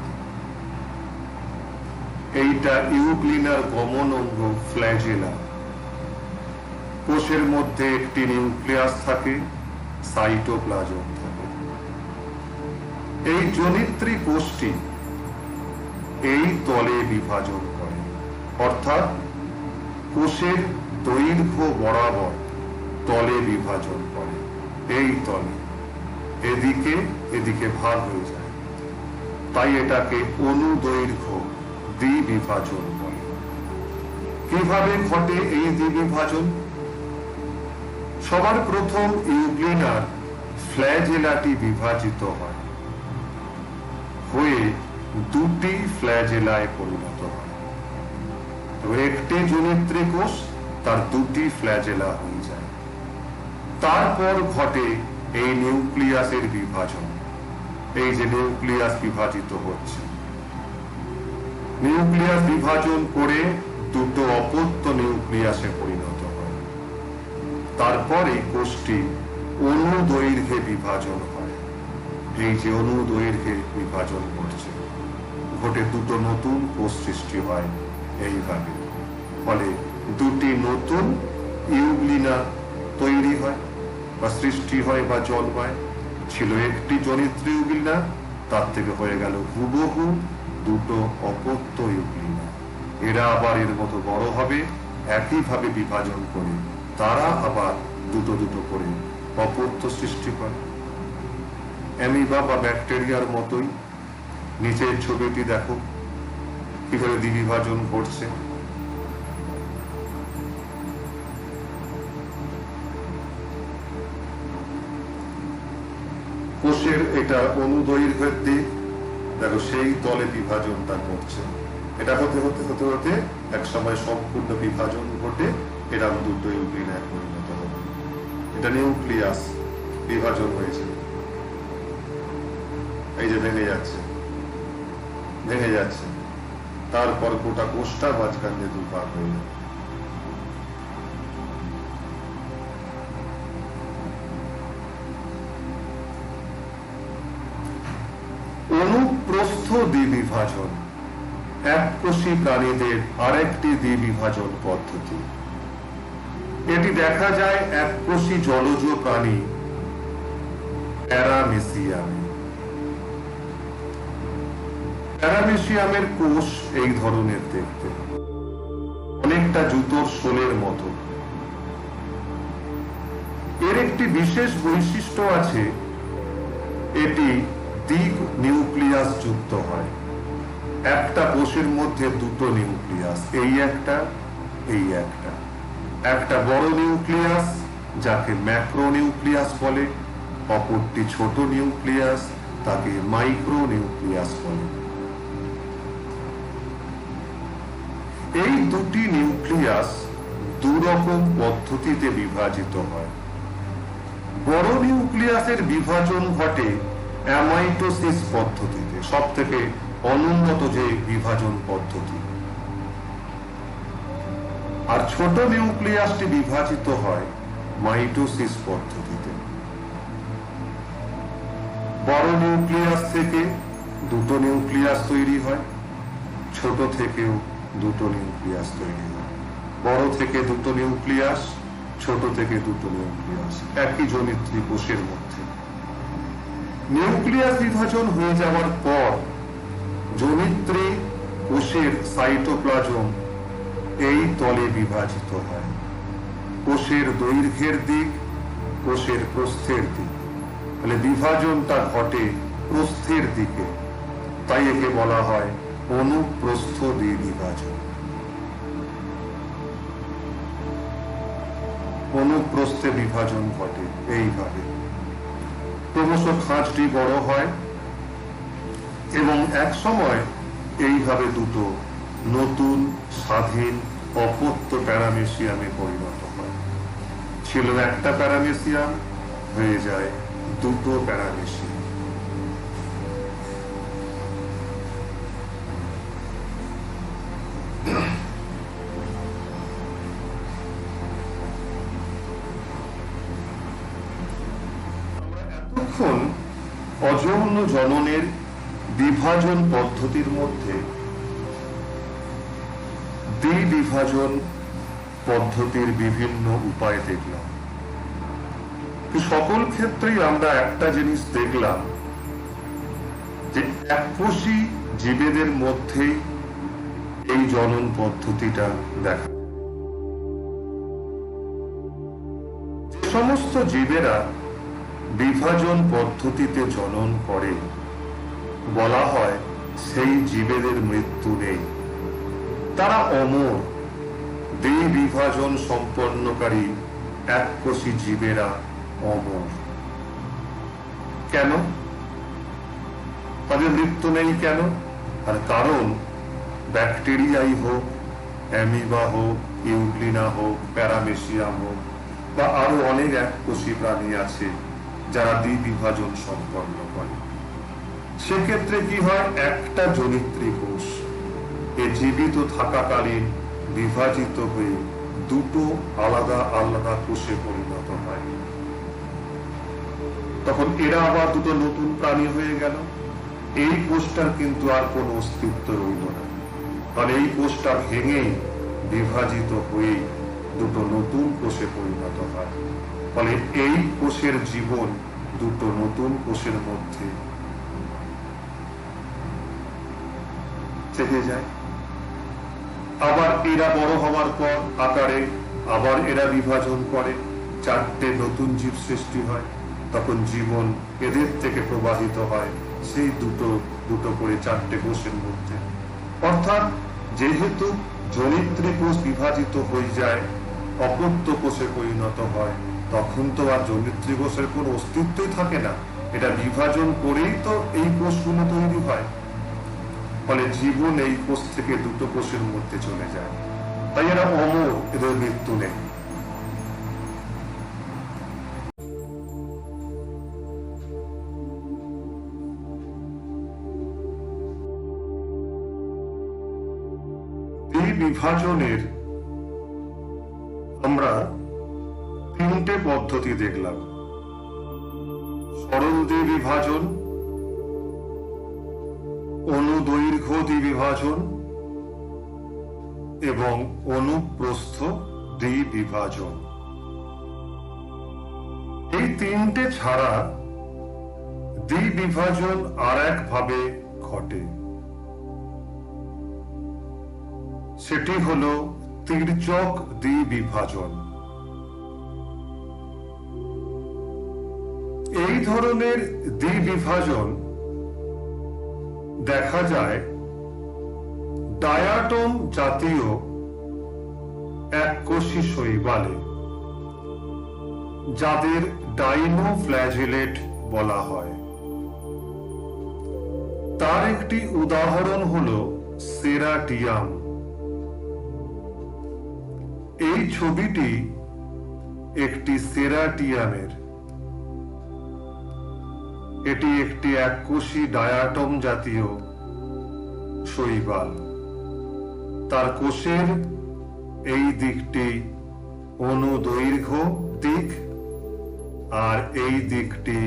এইটা ইউগ্লিনার গমন অঙ্গ ফ্ল্যাজেলা। কোষের মধ্যে একটি নিউক্লিয়াস থাকে, সাইটোপ্লাজম থাকে। এই জনিত্রী কোষটি এই তলে বিভাজন করে, অর্থাৎ কোষের দৈর্ঘ্য বরাবর তলে বিভাজন করে। এই তলে এদিকে এদিকে ভাগ হয়ে যায়, তাই এটাকে অনুদৈর্ঘ্য দ্বিবিভাজন বলে। কিভাবে ঘটে এই দ্বিবিভাজন? সবার প্রথম ইউগ্লিনার ফ্ল্যাজেলাটি বিভাজিত হয়, হয়ে দুটি ফ্ল্যাজেলায় পরিণত হয়। তো একটি জনিত্রী কোষ, তার দুটি ফ্ল্যাজেলা হয়ে যায়। তারপর ঘটে এই নিউক্লিয়াসের বিভাজন। এই যে নিউক্লিয়াস বিভাজিত হচ্ছে, নিউক্লিয়াস বিভাজন করে দুটো অপত্য নিউক্লিয়াসে পরিণত হয়। তারপরে কোষটি অনুদৈর্ঘ্যে বিভাজন হয়। এই যে অনুদৈর্ঘ্যে বিভাজন করছে, ঘটে দুটো নতুন কোষ সৃষ্টি হয় এইভাবে। ফলে দুটি নতুন ইউগ্লিনা তৈরি হয় বা সৃষ্টি হয় বা জন্মায়। ছিল একটি জনিত্রী ইউগ্লিনা, তার থেকে হয়ে গেল হুবহু দুটো অপত্য ইউগ্লিনা। এরা আবার এর মতো বড় হবে, একইভাবে বিভাজন করে তারা আবার দুটো দুটো করে অপত্য সৃষ্টি করে। অ্যামিবা বা ব্যাকটেরিয়ার মতোই নিচের ছবিটি দেখো কিভাবে দ্বিবিভাজন ঘটছে। কোষের এটা অনুদৈর্ঘ্যের দিক, দেখো সেই তলে বিভাজনটা ঘটছে। এটা হতে হতে হতে হতে এক সময় সম্পূর্ণ বিভাজন ঘটে এরকম দুটো ইউগ্লিনায় পরিণত হবে। এটা নিউক্লিয়াস, বিভাজন হয়েছে, এই যে ভেঙে যাচ্ছে ভেঙে যাচ্ছে, তারপর গোটা কোষটা মাঝখান দিয়ে দুভাগ হয়ে যাবে। অনুপ্রস্থ দ্বিবিভাজন এককোষী প্রাণীদের আরেকটি দ্বিবিভাজন পদ্ধতি। এটি দেখা যায় এককোষী জলজ প্রাণী প্যারামেসিয়ামে। প্যারামেসিয়ামের কোষ এই ধরনের দেখতে, অনেকটা জুতোর শোলের মতো। এর একটি বিশেষ বৈশিষ্ট্য আছে, এটি দ্বিগ নিউক্লিয়াস যুক্ত হয়। একটা কোষের মধ্যে দুটো নিউক্লিয়াস, এই একটা এই একটা। একটা বড় নিউক্লিয়াস যাকে ম্যাক্রো নিউক্লিয়াস বলে, অপরটি ছোট নিউক্লিয়াস তাকে মাইক্রো নিউক্লিয়াস বলে। এই দুটি নিউক্লিয়াস দুরকম পদ্ধতিতে বিভাজিত হয়। বড় নিউক্লিয়াসের বিভাজন ঘটে অ্যামাইটোসিস পদ্ধতিতে, সব থেকে অনুন্নত যে বিভাজন পদ্ধতি। আর ছোট নিউক্লিয়াসটি বিভাজিত হয় মাইটোসিস পদ্ধতিতে। বড় নিউক্লিয়াস থেকে দুটো নিউক্লিয়াস তৈরি হয়, ছোট থেকেও দুটো নিউক্লিয়াস তৈরি হয়। বড় থেকে দুটো নিউক্লিয়াস, ছোট থেকে দুটো নিউক্লিয়াস, একই জনিত্রী কোষের মধ্যে। নিউক্লিয়াস বিভাজন হয়ে যাওয়ার পর জনিত্রী কোষের সাইটোপ্লাজম এই তলে বিভাজিত হয়। কোষের দৈর্ঘ্যের দিক, কোষের প্রস্থের দিক, তাহলে বিভাজনটা ঘটে প্রস্থের দিকে, তাই একে বলা হয় অনুপ্রস্থ দ্বিবিভাজন। অনুপ্রস্থে বিভাজন ঘটে এইভাবে। ক্রমশ খাঁজটি বড় হয় এবং এক সময় এইভাবে দুটো নতুন স্বাধীন অপত্য প্যারামেসিয়ামে পরিণত হয়। ছিল একটা প্যারামেসিয়াম, হয়ে যায় দুটো প্যারামেসিয়াম। এতক্ষণ অযৌন জননের বিভাজন পদ্ধতির মধ্যে দ্বিবিভাজন পদ্ধতির বিভিন্ন উপায় দেখলাম। সকল ক্ষেত্রেই আমরা একটা জিনিস দেখলাম যে এককোষী জীবেদের মধ্যেই এই জনন পদ্ধতিটা দেখা। যে সমস্ত জীবেরা বিভাজন পদ্ধতিতে জনন করে বলা হয় সেই জীবেদের মৃত্যু নেই, তারা অমর। দ্বিবিভাজন সম্পন্নকারী এককোষী জীবেরা অমর। কেন তাদের মৃত্যু নেই? কেন? আর কারণ ব্যাকটেরিয়াই হোক, অ্যামিবা হোক, ইউগ্লিনা হোক, প্যারামেসিয়াম হোক বা আরো অনেক এককোষী প্রাণী আছে যারা দ্বিবিভাজন সম্পন্ন করে। সেক্ষেত্রে কি হয়, একটা জনিত্রী কোষ এ জীবিত থাকাকালীন বিভাজিত হয়ে দুটো আলাদা আলাদা কোষে পরিণত হয়। তখন এরা আবার দুটো নতুন প্রাণী হয়ে গেল। এই কোষটার কিন্তু আর কোনো অস্তিত্ব রইল না, কারণ এই কোষটা ভেঙে বিভাজিত হয়ে দুটো নতুন কোষে পরিণত হয়। ফলে এই কোষের জীবন দুটো নতুন কোষের মধ্যে থেকে যায়। আবার এরা বড় হওয়ার পর আকারে আবার এরা বিভাজন করে, চারটে নতুন জীব সৃষ্টি হয়। তখন জীবন এদের থেকে প্রবাহিত হয় সেই দুটো দুটো করে চারটে কোষের মধ্যে। অর্থাৎ যেহেতু জনিত্রী কোষ বিভাজিত হয়ে যায়, অপত্য কোষে পরিণত হয়, তখন তো আর জনিত্রী কোষের কোনো অস্তিত্বই থাকে না, এটা বিভাজন করেই তো এই কোষগুলো তৈরি হয়। ফলে জীবন এই কোষ থেকে দুটো কোষের মধ্যে চলে যায়, তাই এরা অমর, এদের মৃত্যু নেই। এই বিভাজনের আমরা তিনটে পদ্ধতি দেখলাম: সরল দ্বিবিভাজন, অনুদৈর্ঘ্য দ্বিবিভাজন এবং অনুপ্রস্থ দ্বিবিভাজন। এই তিনটে ছাড়া দ্বিবিভাজন আর একভাবে ঘটে, সেটি হলো তির্যক দ্বিবিভাজন। এই ধরনের দ্বিবিভাজন দেখা যায় ডায়াটম জাতীয় এককোষী শৈবালে, যাদের ডাইনোফ্ল্যাজেলেট বলা হয়। তার একটি উদাহরণ হলো সেরাটিয়াম। এই ছবিটি একটি সেরাটিয়ামের। এটি একটি এককোষী ডায়াটম জাতীয় শৈবাল। তার কোষের এই দিকটি অনুদৈর্ঘ্য দিক আর এই দিকটি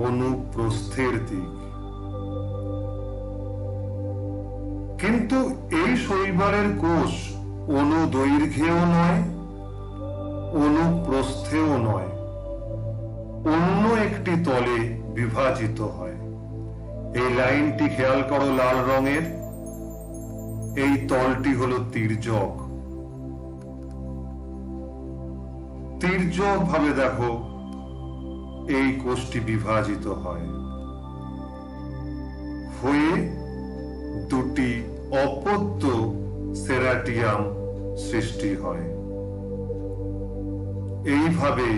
অনুপ্রস্থের দিক। কিন্তু এই শৈবালের কোষ অনুদৈর্ঘ্যেও নয়, অনুপ্রস্থেও নয়, অন্য একটি তলে বিভাজিত হয়। এই লাইনটি খেয়াল করো, লাল রঙের। এই তলটি হলো তির্যক। তির্যক ভাবে দেখো এই কোষটি বিভাজিত হয়, হয়ে দুটি অপত্য সেরাটিয়াম সৃষ্টি হয়। এইভাবে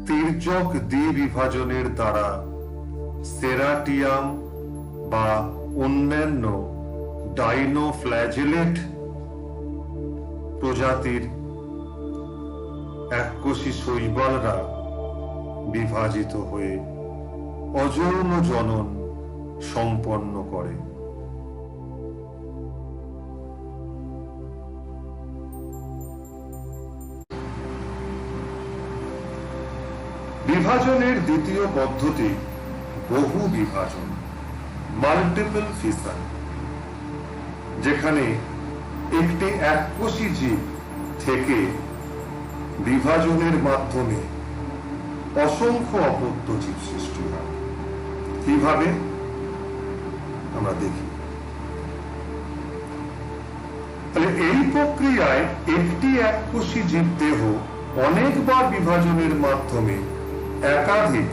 তির্যক দ্বিবিভাজনের দ্বারা সেরাটিয়াম বা অন্যান্য ডাইনোফ্ল্যাজেলেট প্রজাতির এককোষী শৈবালরা বিভাজিত হয়ে অযৌন জনন সম্পন্ন করে। বিভাজনের দ্বিতীয় পদ্ধতি বহু বিভাজন, মাল্টিপল ফিশন, যেখানে একটি এককোষী জীব থেকে বিভাজনের মাধ্যমে অসংখ্য অপত্য জীব সৃষ্টি হয়। কিভাবে আমরা দেখি। তাহলে এই প্রক্রিয়ায় একটি এককোষী জীব দেহ অনেকবার বিভাজনের মাধ্যমে একাধিক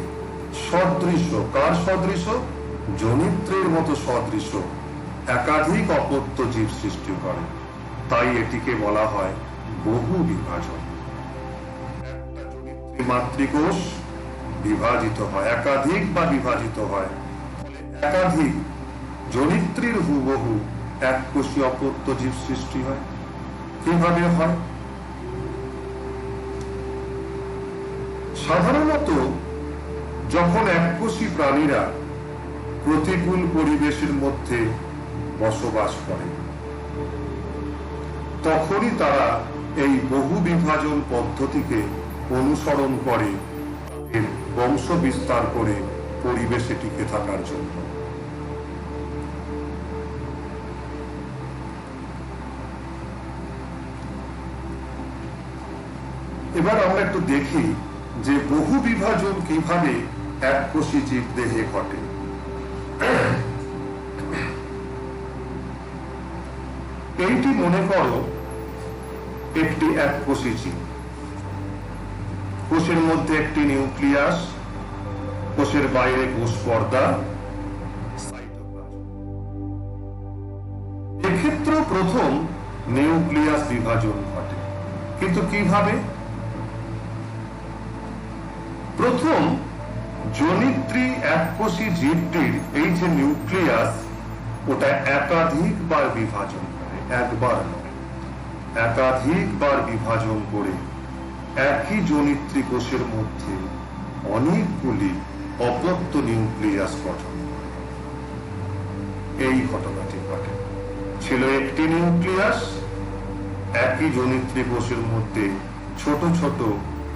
সদৃশ, কার সদৃশ? জনিত্রের মতো সদৃশ একাধিক অপত্য জীব সৃষ্টি করে। তাই এটিকে বলা হয় বহু বিভাজন। একটা জনিত্রী মাতৃকোষ বিভাজিত হয়, একাধিক বা বিভাজিত হয়, একাধিক জনিত্রীর হুবহু এককোষী অপত্য জীব সৃষ্টি হয়। কিভাবে হয়? সাধারণত যখন এককোষী প্রাণীরা প্রতিকূল পরিবেশের মধ্যে বসবাস করে, তখনই তারা এই বহু বিভাজন পদ্ধতিকে অনুসরণ করে এর বংশ বিস্তার করে পরিবেশে টিকে থাকার জন্য। এবার আমরা একটু দেখি যে বহু বিভাজন কিভাবে এককোষী জীব দেহে ঘটে। এইটি মনে করো একটি এককোষী জীব। কোষের মধ্যে একটি নিউক্লিয়াস, কোষের বাইরে কোষ পর্দা, সাইটোপ্লাজম। এক্ষেত্রে প্রথম নিউক্লিয়াস বিভাজন ঘটে, কিন্তু কিভাবে? প্রথম জনিত্রী এককোষী জীবটির এই যে নিউক্লিয়াস, ওটা একাধিকবার বিভাজন করে, একবার নয়, একাধিকবার বিভাজন করে একই জনিত্রী কোষের মধ্যে অনেকগুলি অপত্য নিউক্লিয়াস গঠন করে। এই ঘটনাটি ঘটে। ছিল একটি নিউক্লিয়াস, একই জনিত্রী কোষের মধ্যে ছোট ছোট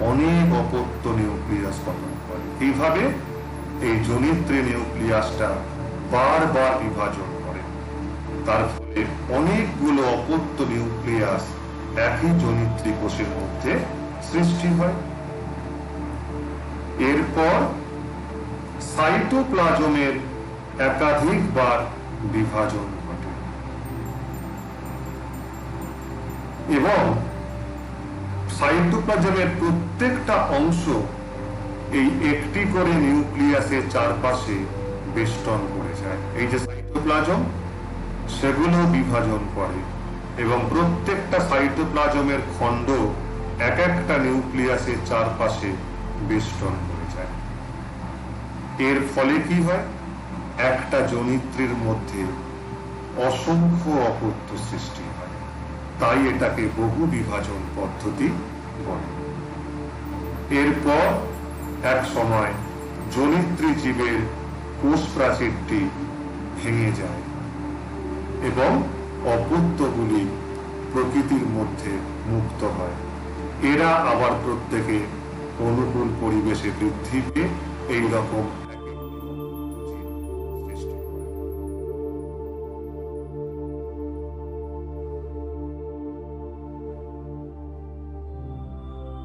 অনেক অপত্য নিউক্লিয়াস গঠন করে। এইভাবে এই জনিত্রী নিউক্লিয়াসটা বারবার বিভাজন করে, তার ফলে অনেকগুলো অপত্য নিউক্লিয়াস একই জনিত্রী কোষের মধ্যে সৃষ্টি হয়। এরপর সাইটোপ্লাজমের একাধিকবার বিভাজন ঘটে এবং সাইটোপ্লাজমের প্রত্যেকটা অংশ এই একটি করে নিউক্লিয়াসের চারপাশে বেষ্টন করে যায়। এই যে সাইটোপ্লাজম, সেগুলো বিভাজন করে এবং প্রত্যেকটা সাইটোপ্লাজমের খণ্ড এক একটা নিউক্লিয়াসের চারপাশে বেষ্টন করে যায়। এর ফলে কি হয়? একটা জনিত্রীর মধ্যে অসংখ্য অপত্য সৃষ্টি হয়। তাই এটাকে বহু বিভাজন পদ্ধতি বলে। এরপর এক সময় জনিত্রী জীবের কোষ প্রাচীরটি ভেঙে যায় এবং অপত্যগুলি প্রকৃতির মধ্যে মুক্ত হয়। এরা আবার প্রত্যেকে অনুকূল পরিবেশে বৃদ্ধি পেয়ে এইরকম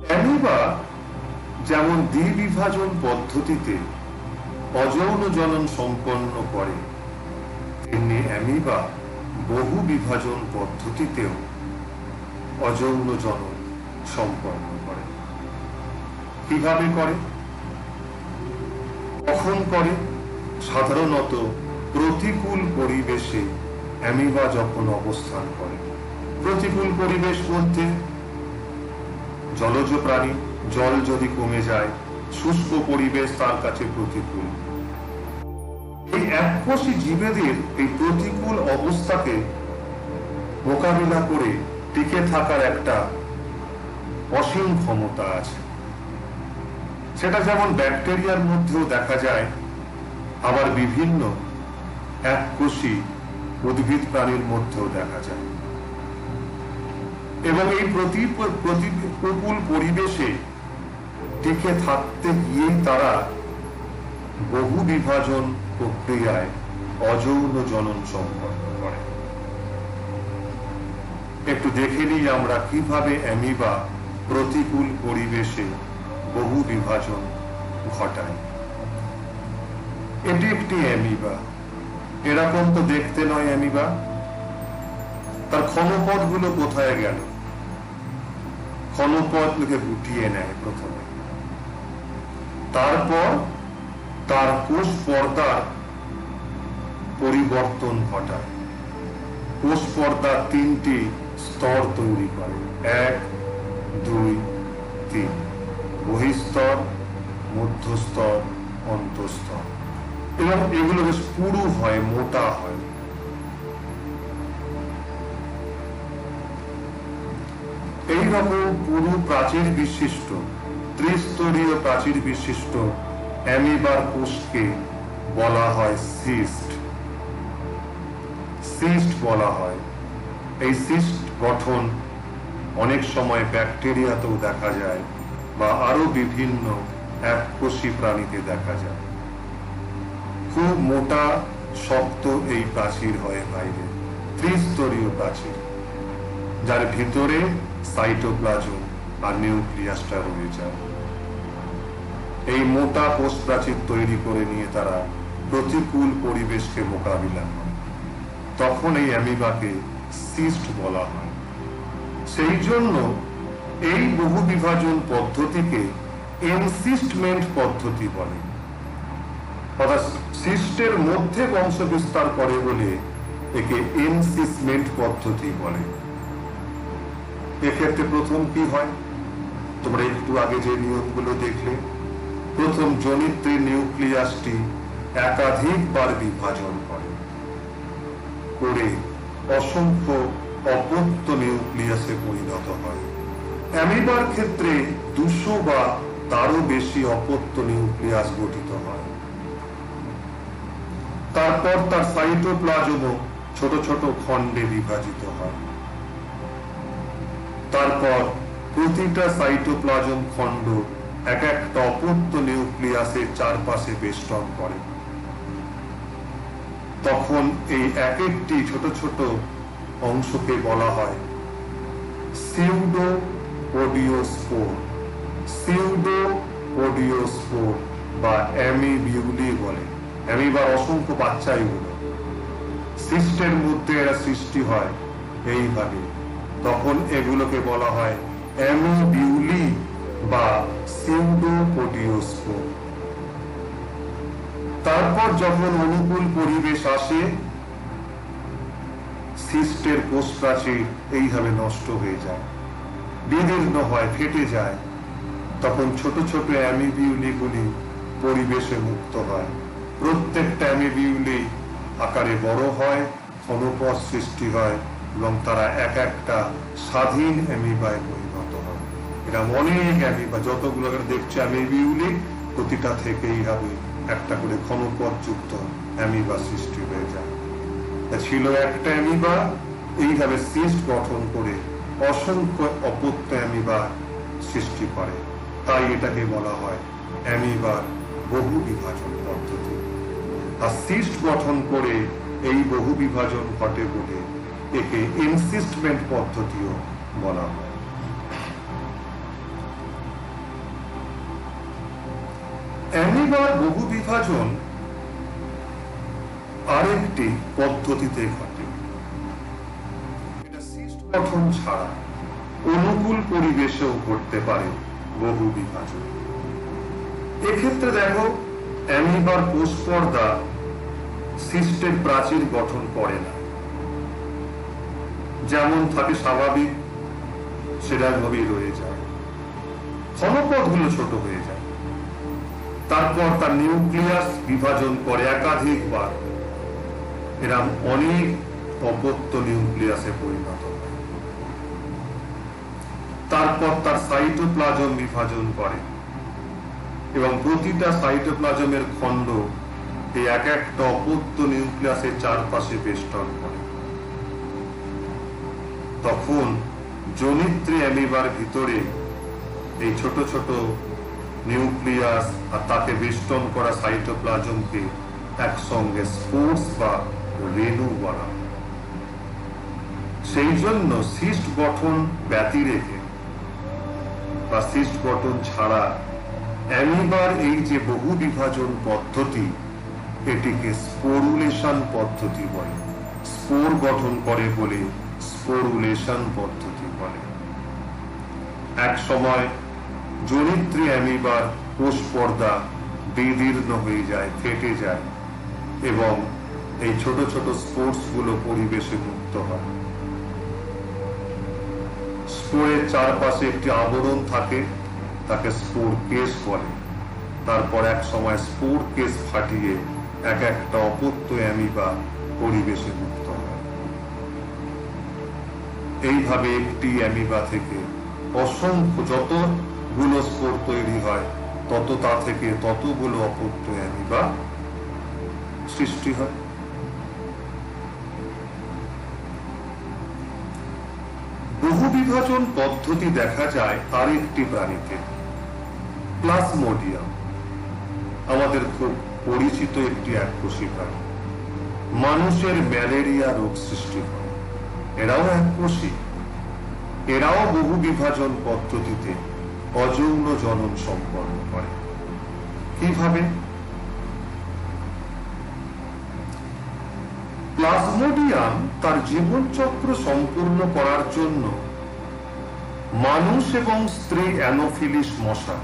অ্যামিবা যেমন দ্বিবিভাজন পদ্ধতিতে অযৌন জনন সম্পন্ন করে, তেমনি অ্যামিবা বহু বিভাজন পদ্ধতিতেও অযৌন জনন সম্পন্ন করে। কিভাবে করে? কখন করে? সাধারণত প্রতিকূল পরিবেশে অ্যামিবা যখন অবস্থান করে। প্রতিকূল পরিবেশ বলতে জলজ প্রাণী, জল যদি কমে যায়, শুষ্ক পরিবেশ তার কাছে প্রতিকূল। এই এককোষী জীবেদের এই প্রতিকূল অবস্থাকে মোকাবিলা করে টিকে থাকার একটা অসীম ক্ষমতা আছে। সেটা যেমন ব্যাকটেরিয়ার মধ্যেও দেখা যায়, আবার বিভিন্ন এককোষী উদ্ভিদ প্রাণীর মধ্যেও দেখা যায়। এবং এই প্রতিকূল পরিবেশে টিকে থাকতে গিয়ে তারা বহু বিভাজন প্রক্রিয়ায় অযৌন জনন সম্পন্ন করে। একটু দেখে নিই আমরা কিভাবে অ্যামিবা প্রতিকূল পরিবেশে বহু বিভাজন ঘটায়। এটি একটি অ্যামিবা। এরকম তো দেখতে নয় অ্যামিবা। তার ক্ষণপথগুলো কোথায় গেল? ক্ষণপথকে গুটিয়ে নেয় প্রথমে, তারপর তার কোষ পর্দার পরিবর্তন ঘটায়। কোষ পর্দা তিনটি স্তর তৈরি করে, 1, 2, 3। বহিস্তর, মধ্যস্তর, অন্তঃস্তর। এবং এগুলো বেশ পুরু হয়, মোটা হয়। এইরকম পুরু প্রাচীর বিশিষ্ট, ত্রিস্তরীয় প্রাচীর বিশিষ্ট অ্যামিবার কোষকে বলা হয় সিস্ট। সিস্ট বলা হয়। এই সিস্ট গঠন অনেক সময় ব্যাকটেরিয়াতেও দেখা যায় বা আরো বিভিন্ন এককোষী প্রাণীতে দেখা যায়। খুব মোটা শক্ত এই প্রাচীর হয় বাইরে, ত্রিস্তরীয় প্রাচীর, যার ভিতরে সাইটোপ্লাজম আর নিউক্লিয়াসটা রয়ে যায়। এই মোটা কোষ প্রাচীর তৈরি করে নিয়ে তারা প্রতিকূল পরিবেশকে মোকাবিলা করে। তখন এই অ্যামিবাকে সিস্ট বলা হয়। সেই জন্য এই বহু বিভাজন পদ্ধতিকে এনসিস্টমেন্ট পদ্ধতি বলে। অর্থাৎ সিস্টের মধ্যে বংশ বিস্তার করে বলে একে এনসিসমেন্ট পদ্ধতি বলে। এক্ষেত্রে প্রথম কি হয়? তোমরা একটু আগে যে নিয়মগুলো দেখলে, প্রথম জনিত্রীর নিউক্লিয়াসটি একাধিকবার বিভাজন করে অসংখ্য অপত্য নিউক্লিয়াসে পরিণত হয়। অ্যামিবার ক্ষেত্রে 200 বা তারও বেশি অপত্য নিউক্লিয়াস গঠিত হয়। তারপর তার সাইটোপ্লাজমও ছোট ছোট খণ্ডে বিভাজিত হয়। তারপর প্রতিটা সাইটোপ্লাজম খণ্ড এক একটা অপত্য নিউক্লিয়াসের চারপাশে বেষ্টন করে। তখন এই এক একটি ছোট ছোট অংশকে বলা হয় সিউডোপোডিওস্পোর, সিউডোপোডিওস্পোর বা অ্যামিবিউলি বলে। অ্যামিবার অসংখ্য বাচ্চা এগুলো, সিস্টের মধ্যে এরা সৃষ্টি হয় এইভাবে। তখন এগুলোকে বলা হয় অ্যামিবিউলি বা সিউডোপোডিওস্পোর। তারপর যখন অনুকূল পরিবেশ আসে, সিস্টের কোষ প্রাচীর এইভাবে নষ্ট হয়ে যায়, বিদীর্ণ হয়, ফেটে যায়। তখন ছোট ছোট অ্যামিবিউলি গুলি পরিবেশে মুক্ত হয়। প্রত্যেকটা অ্যামিবিউলি আকারে বড় হয়, অনুপদ সৃষ্টি হয় এবং তারা এক একটা স্বাধীন অ্যামিবায় পরিণত হয়। এটা অনেক অ্যামিবা, যতগুলো দেখছে অ্যামিবিউলি, প্রতিটা থেকে এইভাবে একটা করে ঘনপদ যুক্ত অ্যামিবা সৃষ্টি হয়ে যায়। ছিল একটা অ্যামিবা, এইভাবে সিস্ট গঠন করে অসংখ্য অপত্য অ্যামিবা সৃষ্টি করে। তাই এটাকে বলা হয় অ্যামিবার বহু বিভাজন পদ্ধতি। আর সিস্ট গঠন করে এই বহু বিভাজন ঘটে বলে একে এনসিস্টমেন্ট পদ্ধতিও বলা হয়। অ্যামিবার বহু বিভাজন আরেকটি পদ্ধতিতে ঘটে। এটা সিস্ট গঠন ছাড়া অনুকূল পরিবেশেও ঘটতে পারে বহু বিভাজন। এক্ষেত্রে দেখো, অ্যামিবার কোষ পর্দা সিস্টের প্রাচীর গঠন করে না, যেমন থাকে স্বাভাবিক সেরকমভাবেই রয়ে যায়। ঘনপদগুলো ছোট হয়ে যায়। তারপর তার নিউক্লিয়াস বিভাজন করে একাধিকবার, এরা অনেক অপত্য নিউক্লিয়াসে পরিণত হয়। তারপর তার সাইটোপ্লাজম বিভাজন করে এবং প্রতিটা সাইটোপ্লাজমের খণ্ড এই এক একটা অপত্য নিউক্লিয়াসের চারপাশে বেষ্টন করে। তখন জনিত্রী অ্যামিবার ভিতরে এই ছোট ছোট নিউক্লিয়াস আর তাকে বেষ্টন করা সাইটোপ্লাজমকে একসঙ্গে স্পোর্স বা রেণু বলা। সেই জন্য সিস্ট গঠন ব্যতি রেখে বা সিস্ট গঠন ছাড়া অ্যামিবার এই যে বহু বিভাজন পদ্ধতি, এটিকে স্পোরুলেশন পদ্ধতি বলে। স্পোর গঠন করে বলে স্পোরুলেশন পদ্ধতি বলে। এক সময় জনিত্রী অ্যামিবার কোষ পর্দা বিদীর্ণ হয়ে যায়, ফেটে যায় এবং এই ছোট ছোট স্পোর্স গুলো পরিবেশে মুক্ত হয়। স্পোরের চারপাশে একটি আবরণ থাকে, তাকে স্পোর কেস বলে। তারপর এক সময় স্পোর কেস ফাটিয়ে এক একটা অপত্য অ্যামিবা পরিবেশে মুক্ত হয়। এইভাবে একটি অ্যামিবা থেকে অসংখ্য যতগুলো স্পোর তৈরি হয়, তা থেকে ততগুলো অপত্য অ্যামিবা সৃষ্টি হয়। বহু বিভাজন পদ্ধতি দেখা যায় আরেকটি প্রাণীতে, প্লাজমোডিয়াম। আমাদের খুব পরিচিত একটি এককোষী প্রাণী। মানুষের ম্যালেরিয়া রোগ সৃষ্টি করে, এরাও এককোষী। এরাও বহু বিভাজন পদ্ধতিতে অযৌন জনন সম্পন্ন করে। কিভাবে? প্লাজমোডিয়াম তার জীবনচক্র সম্পূর্ণ করার জন্য মানুষ এবং স্ত্রী অ্যানোফিলিস মশা,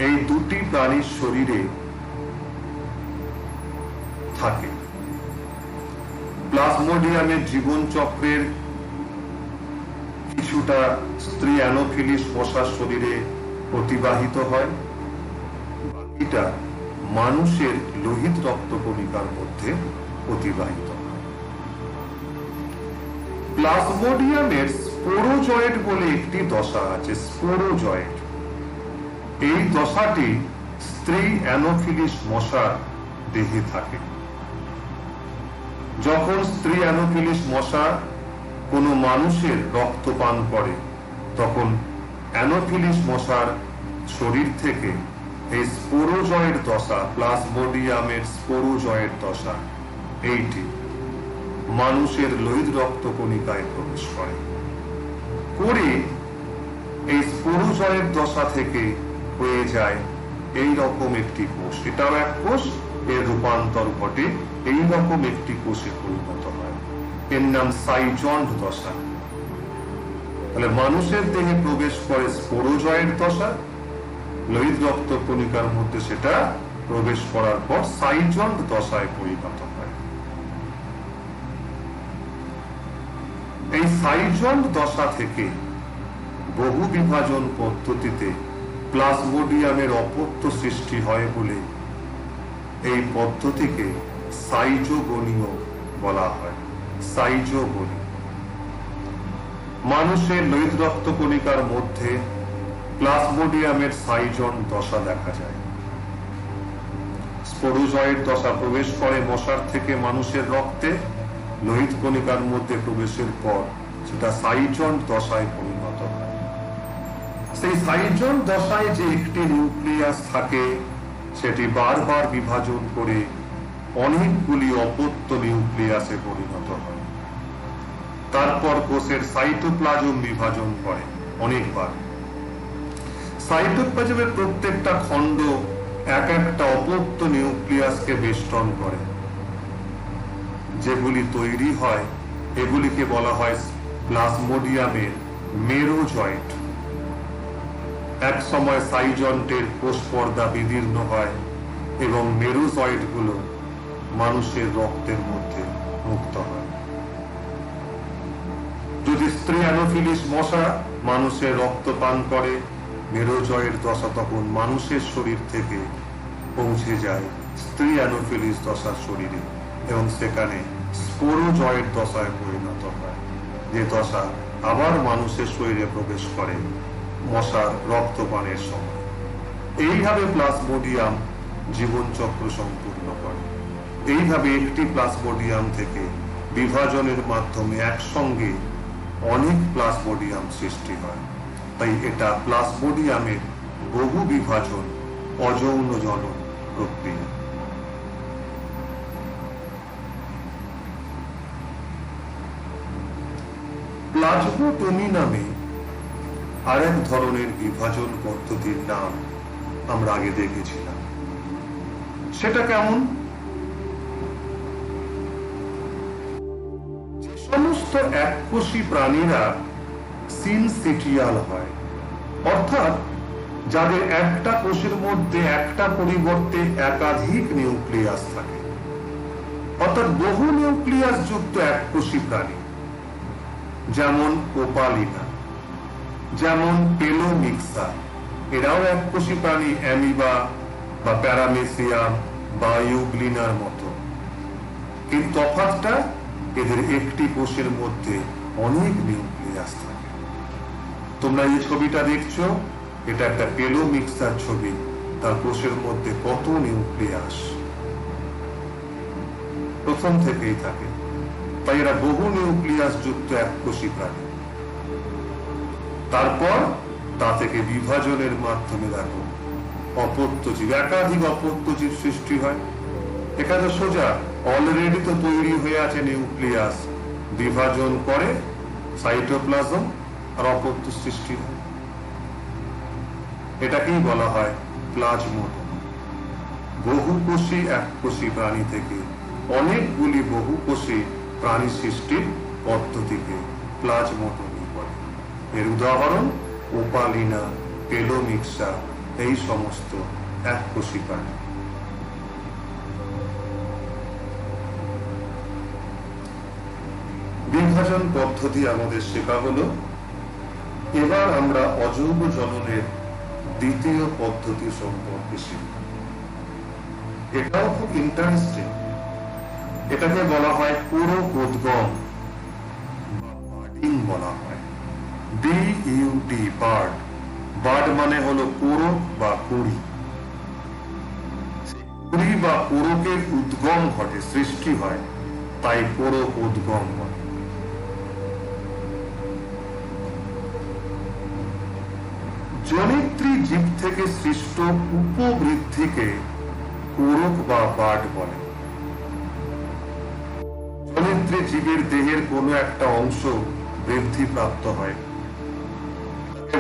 এই দুটি প্রাণীর শরীরে থাকে। প্লাজমোডিয়ামের জীবনচক্রের কিছুটা স্ত্রী অ্যানোফিলিস মশার শরীরে অতিবাহিত হয় এটা মানুষের লোহিত রক্তকণিকার মধ্যে অতিবাহিত হয়। প্লাজমোডিয়ামের স্পোরোজয়েট বলে একটি দশা আছে, স্পোরোজয়েট। এই দশাটি স্ত্রী অ্যানোফিলিস মশার দেহে থাকে। যখন স্ত্রী অ্যানোফিলিস মশা কোনো মানুষের রক্ত পান করে, তখন অ্যানোফিলিস মশার শরীর থেকে এই স্পোরোজয়েট দশা, প্লাজমোডিয়ামের স্পোরোজয়েট দশা, এইটি মানুষের লোহিত রক্তকণিকায় প্রবেশ করে এই স্পোরোজয়েট দশা থেকে হয়ে যায় এই রকম একটি কোষ। এটাও এক কোষ, এর রূপান্তর ঘটে এই রকম একটি কোষে পরিণত হয়। এর নাম সাইজন্ড দশা। তাহলে মানুষের দেহে প্রবেশ করে স্পোরোজয়েট দশা, লোহিত রক্তকণিকার মধ্যে সেটা প্রবেশ করার পর সাইজন্ড দশায় পরিণত হয়। এই সাইজন্ড দশা থেকে বহু বিভাজন পদ্ধতিতে প্লাজমোডিয়ামের অপত্য সৃষ্টি হয় বলে এই পদ্ধতিকে সাইজোগোনিও বলা হয়। সাইজোগোনি। মানুষের লোহিত রক্তকণিকার মধ্যে প্লাজমোডিয়ামের সাইজন দশা দেখা যায়। স্পোরোজয়েট দশা প্রবেশ করে মশার থেকে মানুষের রক্তে, লোহিত কণিকার মধ্যে প্রবেশের পর সেটা সাইজন দশায় পরিণত হয়। সেই সাইজন দশায় যে একটি নিউক্লিয়াস থাকে, সেটি বারবার বিভাজন করে অনেকগুলি অপত্য নিউক্লিয়াসে পরিণত হয়। তারপর কোষের সাইটোপ্লাজম বিভাজন করে অনেকবার। সাইটোপ্লাজমের প্রত্যেকটা খণ্ড এক একটা অপত্য নিউক্লিয়াসকে বেষ্টন করে। যেগুলি তৈরি হয় এগুলিকে বলা হয় প্লাজমোডিয়ামের মেরোজয়েট। এক সময় সাইজন্টের কোষ পর্দা বিদীর্ণ হয় এবং মেরোজয়েট গুলো মানুষের রক্তের মধ্যে মুক্ত হয়। যদি স্ত্রী অ্যানোফিলিস মশা মানুষের রক্ত পান করে, মেরোজয়েট দশা তখন মানুষের শরীর থেকে পৌঁছে যায় স্ত্রী অ্যানোফিলিস দশার শরীরে এবং সেখানে স্পোরোজয়েট দশায় পরিণত হয়, যে দশা আবার মানুষের শরীরে প্রবেশ করে মশার রক্তপানের সময়। এইভাবে প্লাজমোডিয়াম জীবনচক্র সম্পূর্ণ করে। এইভাবে একটি প্লাজমোডিয়াম থেকে বিভাজনের মাধ্যমে একসঙ্গে অনেক প্লাজমোডিয়াম সৃষ্টি হয়। তাই এটা প্লাজমোডিয়ামের বহু বিভাজন, অযৌন জনন প্রক্রিয়া। প্লাজমোটমি নামে আরেক ধরনের বিভাজন পদ্ধতির নাম আমরা আগে দেখেছিলাম। সেটা কেমন? যে সমস্ত এককোষী প্রাণীরা সিনসিটিয়াল হয়, অর্থাৎ যাদের একটা কোষের মধ্যে একটা পরিবর্তে একাধিক নিউক্লিয়াস থাকে, অর্থাৎ বহু নিউক্লিয়াস যুক্ত এককোষী প্রাণী, যেমন ওপালিনা, যেমন পেলোমিক্সা, এরাও এককোষী প্রাণী, অ্যামিবা বা প্যারামেসিয়াম বা ইউগ্লিনার মতো। কিন্তু তফাৎটা এদের একটি কোষের মধ্যে অনেক নিউক্লিয়াস থাকে। তোমরা এই ছবিটা দেখছো, এটা একটা পেলোমিক্সার ছবি। তার কোষের মধ্যে কত নিউক্লিয়াস প্রথম থেকেই থাকে। তাই এরা বহু নিউক্লিয়াস যুক্ত এককোষী প্রাণী। তারপর তা থেকে বিভাজনের মাধ্যমে দেখো অপত্যজীব, একাধিক অপত্যজীব সৃষ্টি হয়। এখানে সোজা অলরেডি তো তৈরি হয়ে আছে নিউক্লিয়াস, বিভাজন করে সাইটোপ্লাজম আর অপত্য সৃষ্টি হয়। এটাকেই বলা হয় প্লাজমোটমি। বহুকোষী এককোষী প্রাণী থেকে অনেকগুলি বহুকোষী প্রাণী সৃষ্টির পদ্ধতিকে প্লাজমোটমি বলে। এর উদাহরণ ওপালিনা, পেলোমিক্সা, এই সমস্ত এককোষী প্রাণী। বিভাজন পদ্ধতি আমাদের শেখা হলো। এবার আমরা অযৌন জননের দ্বিতীয় পদ্ধতি সম্পর্কে শিখব। এটাও খুব ইন্টারেস্টিং। এটাকে বলা হয় পুরোপোদ্গম বা বার্ডিং বলা হয়। BUD bird. বার্ড মানে হলো পুরক বা কুড়ি। কুড়ি বা পুরকের উদ্গম ঘটে, সৃষ্টি হয়, তাই পুরোপোদ্গম বলে। জনিত্রী জীব থেকে সৃষ্ট উপবৃদ্ধিকে পুরক বা বার্ড বলে। জনিত্রী জীবের দেহের কোনো একটা অংশ বৃদ্ধি প্রাপ্ত হয়,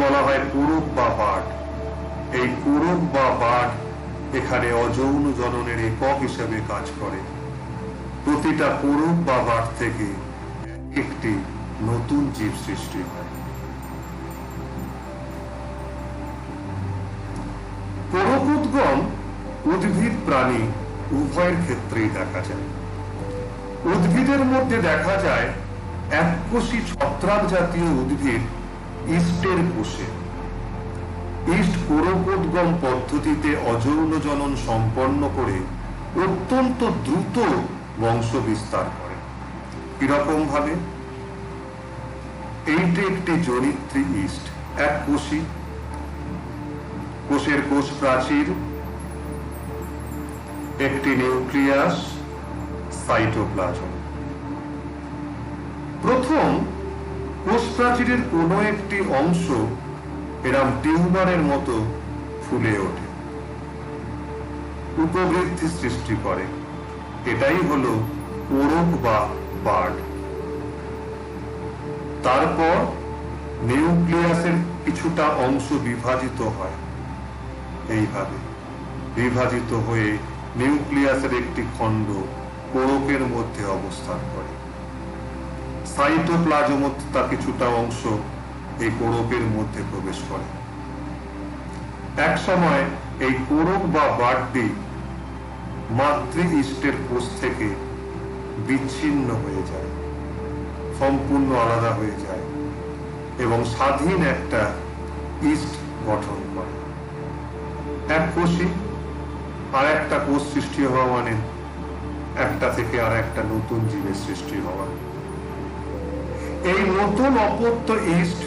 বলা হয় পুরক বা বার্ড। এই পুরক বা বার্ড এখানে অযৌন জননের একক হিসেবে কাজ করে। প্রতিটা পুরক বা বার্ড থেকে একটি নতুন জীব সৃষ্টি হয়। পুরোপোদ্গম উদ্ভিদ প্রাণী উভয়ের ক্ষেত্রেই দেখা যায়। উদ্ভিদের মধ্যে দেখা যায় এককোষী ছত্রাক জাতীয় উদ্ভিদ ইস্টের কোষে। ইস্ট পুরোপোদ্গম পদ্ধতিতে অযৌন জনন সম্পন্ন করে অত্যন্ত দ্রুত বংশ বিস্তার করে। কিরকম ভাবে? এইটি একটি জনিত্রী ইস্ট, এককোষী। কোষের কোষ প্রাচীর, একটি নিউক্লিয়াস, সাইটোপ্লাজম। প্রথম কোষ প্রাচীরের কোনো একটি অংশ এরম টিউমারের মতো ফুলে ওঠে, উপবৃদ্ধি সৃষ্টি করে। এটাই হলো পুরক বা বার্ড। তারপর নিউক্লিয়াসের কিছুটা অংশ বিভাজিত হয়। এইভাবে বিভাজিত হয়ে নিউক্লিয়াসের একটি খণ্ড কোরকের মধ্যে অবস্থান করে। সাইটোপ্লাজম তার কিছুটা অংশ এই কোরকের মধ্যে প্রবেশ করে। এক সময় এই কোরক বা বার্ডটি মাতৃ ইস্টের কোষ থেকে বিচ্ছিন্ন হয়ে যায়, সম্পূর্ণ আলাদা হয়ে যায় এবং স্বাধীন একটা ইস্ট গঠন করে। এক কোষী আর একটা কোষ সৃষ্টি হওয়া মানে একটা থেকে আর একটা নতুন জীবের সৃষ্টি হওয়া। এই নতুন অপত্য ইস্ট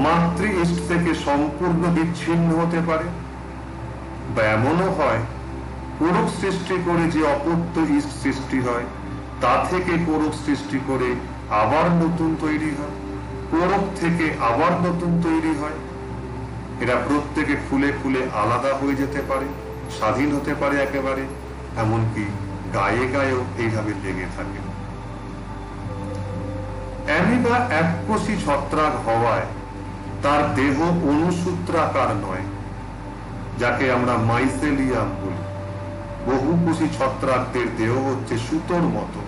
মাতৃ ইস্ট থেকে সম্পূর্ণ বিচ্ছিন্ন হতে পারে, বা এমনও হয় কোরক সৃষ্টি করে যে অপত্য ইস্ট সৃষ্টি হয় তা থেকে কোরক সৃষ্টি করে আবার নতুন তৈরি হয়, কোরক থেকে আবার নতুন তৈরি হয়। এরা প্রত্যেকে ফুলে ফুলে আলাদা হয়ে যেতে পারে, স্বাধীন হতে পারে একেবারে, এমনকি গায়ে গায়েও এইভাবে লেগে থাকে। অ্যামিবা এককোষী ছত্রাক হওয়ায় তার দেহ অনুসূত্রাকার নয়, যাকে আমরা মাইসেলিয়াম বলি। বহুকোষী ছত্রাকদের দেহ হচ্ছে সুতোর মতো।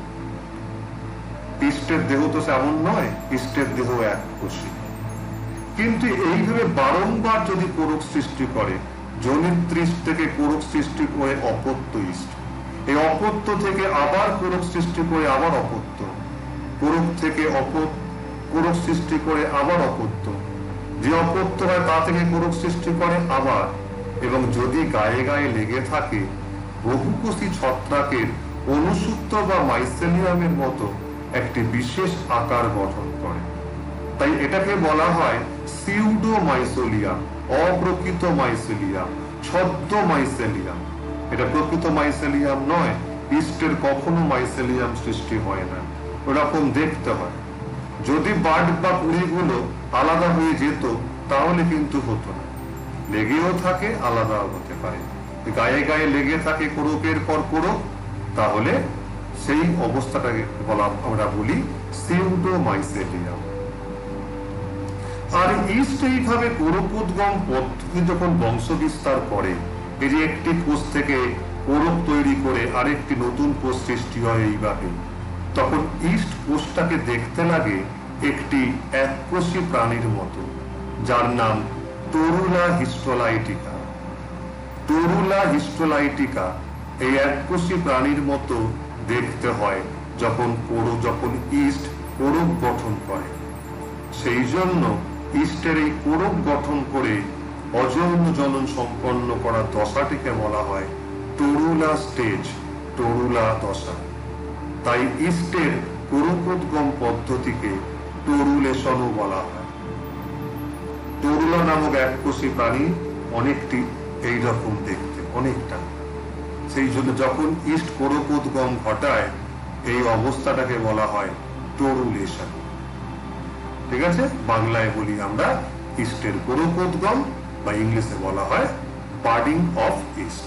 ইস্টের দেহ তো এমন নয়, ইস্টের দেহ এককোষী। কিন্তু এইভাবে বারংবার যদি কোরক সৃষ্টি করে, জনিত্রী থেকে কোরক সৃষ্টি করে অপত্য ইস্ট, এই অপত্য থেকে আবার কোরক সৃষ্টি করে আবার অপত্য, কোরক থেকে কোরক সৃষ্টি করে আবার অপত্য, যে অপত্য হয় তা থেকে কোরক সৃষ্টি করে আবার, এবং যদি গায়ে গায়ে লেগে থাকে বহুকোষী ছত্রাকের অনুসূত্র বা মাইসেলিয়ামের মতো একটি বিশেষ আকার গঠন করে। তাই এটাকে বলা হয় সিউডো মাইসোলিয়াম, অপ্রকৃত মাইসেলিয়াম, ছদ্ম মাইসেলিয়াম। এটা প্রকৃত মাইসেলিয়াম নয়। ইস্টের কখনো মাইসেলিয়াম সৃষ্টি হয় না, ওরকম দেখতে হয়। যদি বার্ড বা কুড়িগুলো আলাদা হয়ে যেত তাহলে কিন্তু হতো না। লেগেও থাকে, আলাদাও হতে পারে। গায়ে গায়ে লেগে থাকে কোরকের পর কোরক, তাহলে সেই অবস্থাটাকে আমরা বলি সিউডো মাইসেলিয়াম। আর ইস্ট এইভাবে কোরকোদ্গম পদ্ধতি যখন বংশ বিস্তার করে, এই যে একটি কোষ থেকে কোরক তৈরি করে আরেকটি নতুন কোষ সৃষ্টি হয় এইভাবে, তখন ইস্ট কোষটাকে দেখতে লাগে একটি এককোষী প্রাণীর মতো, যার নাম টরুলা হিস্টোলাইটিকা। টরুলা হিস্টোলাইটিকা এই এককোষী প্রাণীর মতো দেখতে হয় যখন ইস্ট কোরক গঠন করে। সেই জন্য ইস্টের এই কোরক গঠন করে অযৌন জনন সম্পন্ন করা দশাটিকে বলা হয় তরুলা স্টেজ, তরুলা দশা। তাই ইস্টের কোরকোদ্গম পদ্ধতিকে তরুলেশনও বলা হয়। তরুলা নামক এককোষী প্রাণী অনেকটি এইরকম দেখতে, অনেকটা। সেই জন্য যখন ইস্ট কোরকোদ্গম ঘটায় এই অবস্থাটাকে বলা হয় তরুলেশন। ঠিক আছে, বাংলায় বলি আমরা ইস্টের কোরকোদ্গম, বা ইংলিশে বলা হয় বার্ডিং অফ ইস্ট।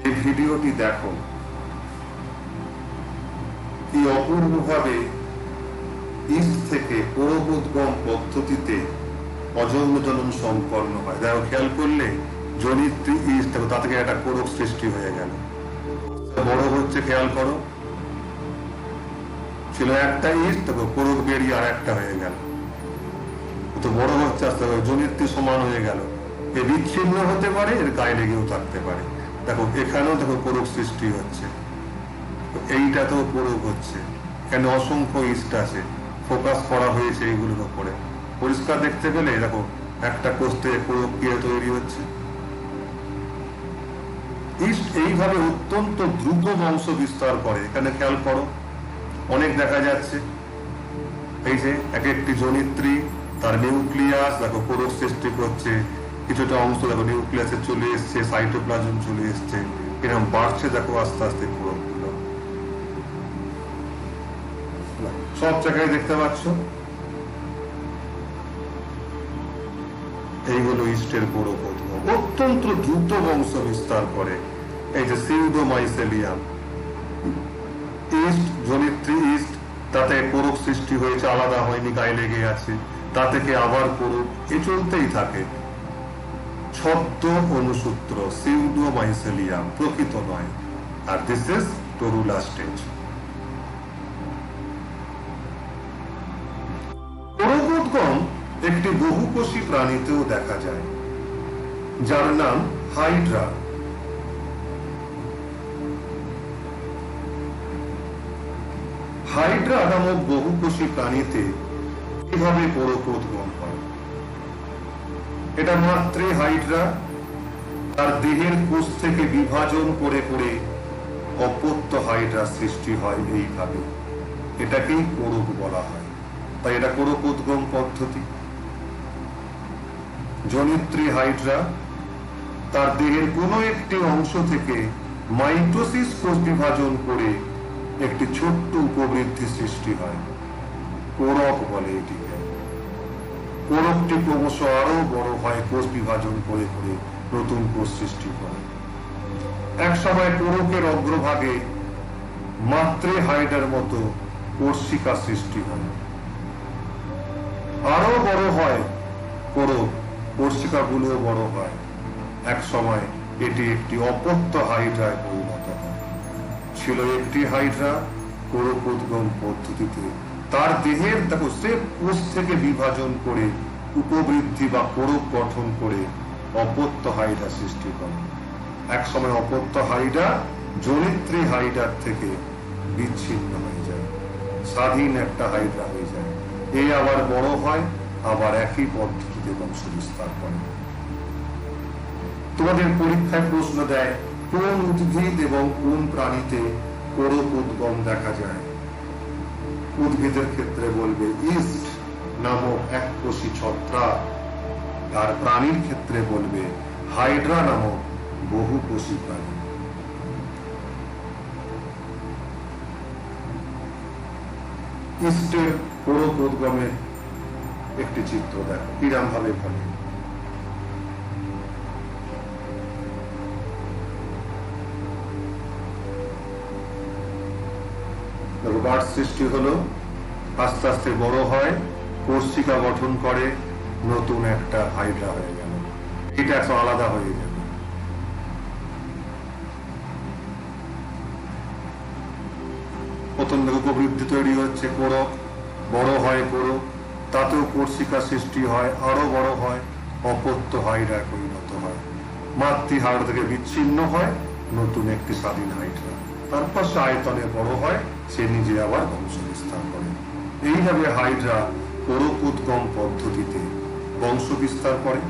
এই ভিডিওটি দেখো কি অপূর্বভাবে ইস্ট থেকে কোরকোদ্গম পদ্ধতিতে অজন্ম জনন সম্পন্ন হয়। দেখো, খেয়াল করলে জনিত্রী ইস্ট, তা থেকে একটা কোরক সৃষ্টি হয়ে গেল, বড় হচ্ছে। খেয়াল করো, ছিল একটা ইস্ট, তবে কোরক বেরিয়ে আর একটা হয়ে গেল, তো বড় হচ্ছে আস্তে আস্তে, জনিত্রী সমান হয়ে গেল। এ বিচ্ছিন্ন হতে পারে, এর গায়ে লেগেও থাকতে পারে। দেখো এখানেও দেখো কোরক সৃষ্টি হচ্ছে, এইটাতেও কোরক হচ্ছে। এখানে অসংখ্য ইস্ট আছে, ফোকাস করা হয়েছে এইগুলোর উপরে। পরিষ্কার দেখতে পেলে দেখো একটা কোষ থেকে কোরক দিয়ে তৈরি হচ্ছে। ইস্ট এইভাবে অত্যন্ত দ্রুত বংশ বিস্তার করে। এখানে খেয়াল করো, অনেক দেখা যাচ্ছে। এই যে এক একটি জনিত্রী, তার নিউক্লিয়াস দেখো কোরক সৃষ্টি করছে, কিছুটা অংশ দেখো নিউক্লিয়াসে চলে এসছে, সাইটোপ্লাজম চলে এসছে, এরকম বাড়ছে দেখো আস্তে আস্তে কোরক গুলো। সব জায়গায় দেখতে পাচ্ছ, এইগুলো ইস্টের কোরকোদ্গম, অত্যন্ত দ্রুত বংশ বিস্তার করে। এই যে সিউডোমাইসেলিয়াম, ইস্ট, জনিত্রী ইস্ট, তাতে কোরক সৃষ্টি হয়েছে, আলাদা হয়নি, গায়ে লেগে আছে, তা থেকে আবার কোরক, এ চলতেই থাকে। ছদ্ম অনুসূত্র সিউডোমাইসেলিয়াম, প্রকৃত নয়। আর দিস ইজ তরুলা স্টেজ। কোরকোদ্গম একটি বহুকোষী প্রাণীতেও দেখা যায়, যার নাম হাইড্রা। হাইড্রা নামক বহুকোষী প্রাণীতে কিভাবে কোরকোদ্গম হয়? এটা মাত্রে হাইড্রা তার দেহের কোষ থেকে বিভাজন করে করে অপত্য হাইড্রা সৃষ্টি হয়। এইভাবে এটাকেই কোরক বলা হয়, তাই এটা কোরকোদ্গম পদ্ধতি। জনিত্রী হাইড্রা তার দেহের কোনো একটি অংশ থেকে মাইটোসিস কোষ বিভাজন করে একটি ছোট্ট উপবৃদ্ধি সৃষ্টি হয়, কোরক বলে এটিকে। কোরকটি ক্রমশ আরো বড় হয়, কোষ বিভাজন করে করে নতুন কোষ সৃষ্টি করে। এক সময় কোরকের অগ্রভাগে মাত্রে হাইড্রার মতো কোর্সিকা সৃষ্টি হয়, আরো বড় হয় কোরক, কোর্সিকা গুলো বড় হয়। এক সময় এটি একটি অপত্য হাইড্রায় পরিণত হয়। ছিল একটি হাইড্রা, কোরকোদ্গম পদ্ধতিতে তার দেহের দেখো সে কোষ থেকে বিভাজন করে উপবৃদ্ধি বা কোরক গঠন করে অপত্য হাইড্রা সৃষ্টি করে। এক সময় অপত্য হাইড্রা জনিত্রী হাইড্রার থেকে বিচ্ছিন্ন হয়ে যায়, স্বাধীন একটা হাইড্রা হয়ে যায়। এই আবার বড় হয়, আবার একই পদ্ধতিতে বংশ বিস্তার করে। তোমাদের পরীক্ষায় প্রশ্ন দেয় কোন উদ্ভিদ এবং কোন প্রাণীতে কোরকোদ্গম দেখা যায়। উদ্ভিদের ক্ষেত্রে বলবে ইস্ট নামক এককোষী ছত্রাক, আর প্রাণীর ক্ষেত্রে বলবে হাইড্রা নামক বহুকোষী প্রাণী। ইস্টের কোরকোদ্গমের একটি চিত্র দেখো কিরম ভাবে ঘটে। গাঢ় সৃষ্টি হলো, আস্তে আস্তে বড় হয়, কোর্সিকা গঠন করে, নতুন একটা হাইড্রা হয়ে গেল। এটা এখন আলাদা হয়ে যাবে। প্রথম থেকে উপবৃদ্ধি তৈরি হচ্ছে কোরক, বড় হয় কোরক, তাতেও কোর্সিকা সৃষ্টি হয়, আরো বড় হয়, অপত্য হাইড্রায় পরিণত হয়। মাতৃ হাড় থেকে বিচ্ছিন্ন হয়, নতুন একটি স্বাধীন হাইড্রা। তারপর সে আয়তনে বড় হয়, সে নিজে আবার বংশ বিস্তার করে। এইভাবে হাইড্রা কোরকোদ্গম পদ্ধতিতে বংশ বিস্তার করে।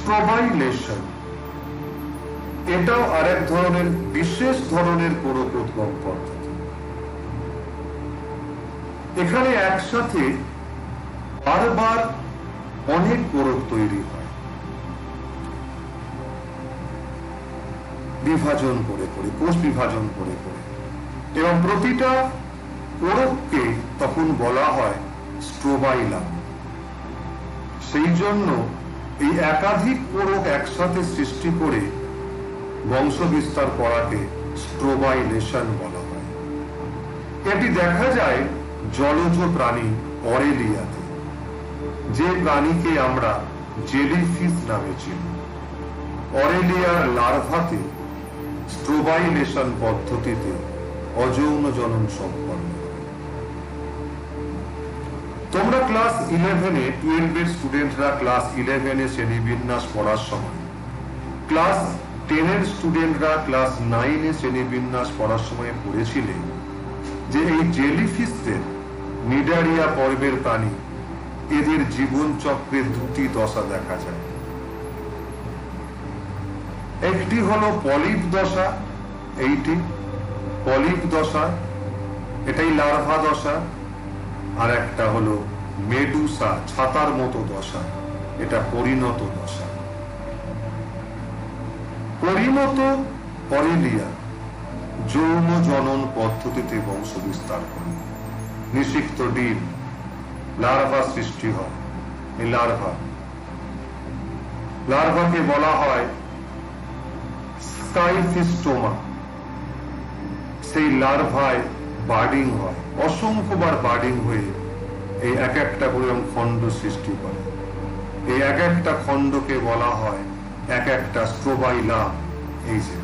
স্ট্রোবাইলেশন, এটাও আরেক ধরনের বিশেষ ধরনের কোরকোদ্গম পদ্ধতি। এখানে একসাথে বারবার অনেক কোরক তৈরি হয়, বিভাজন করে করে, কোষ বিভাজন করে করে, এবং প্রতিটা কোরককে তখন বলা হয় স্ট্রোবাইলাম। সেই জন্য এই একাধিক কোরক একসাথে সৃষ্টি করে বংশ বিস্তার করাকে স্ট্রোবাইলেশন বলা হয়। এটি দেখা যায় জলজ প্রাণী অরেলিয়াতে, যে প্রাণীকে আমরা জেলিফিশ নামে চিনি। অরেলিয়ার লার্ভাতে স্ট্রোবাইলেশন পদ্ধতিতে অযৌন জনন সম্পন্ন হয়। তোমরা ক্লাস 11-এ 12-এর স্টুডেন্টরা ক্লাস 11-এ শ্রেণীবিন্যাস পড়ার সময়, ক্লাস 10-এর স্টুডেন্টরা ক্লাস 9-এ শ্রেণীবিন্যাস পড়ার সময় পড়েছিলে যে এই জেলিফিশদের নিডারিয়া পর্বের প্রাণী, এদের জীবন চক্রের দুটি দশা দেখা যায়। একটি হলো পলিপ দশা, এইটি পলিপ দশা, এটাই লার্ভা দশা। আর একটা হলো মেডুসা, ছাতার মতো দশা, এটা পরিণত দশা। পরিণত অরেলিয়া যৌন জনন পদ্ধতিতে বংশ বিস্তার করে, নিষিক্ত ডিম, লার্ভা সৃষ্টি হয়। এই লার্ভাকে বলা হয় স্কাইফিস্টোমা। সেই লার্ভায় বার্ডিং হয়, অসংখ্যবার বার্ডিং হয়ে এই এক একটা করে খণ্ড সৃষ্টি করে। এই এক একটা খণ্ডকে বলা হয় এক একটা স্ট্রোবাইলাম। এই যে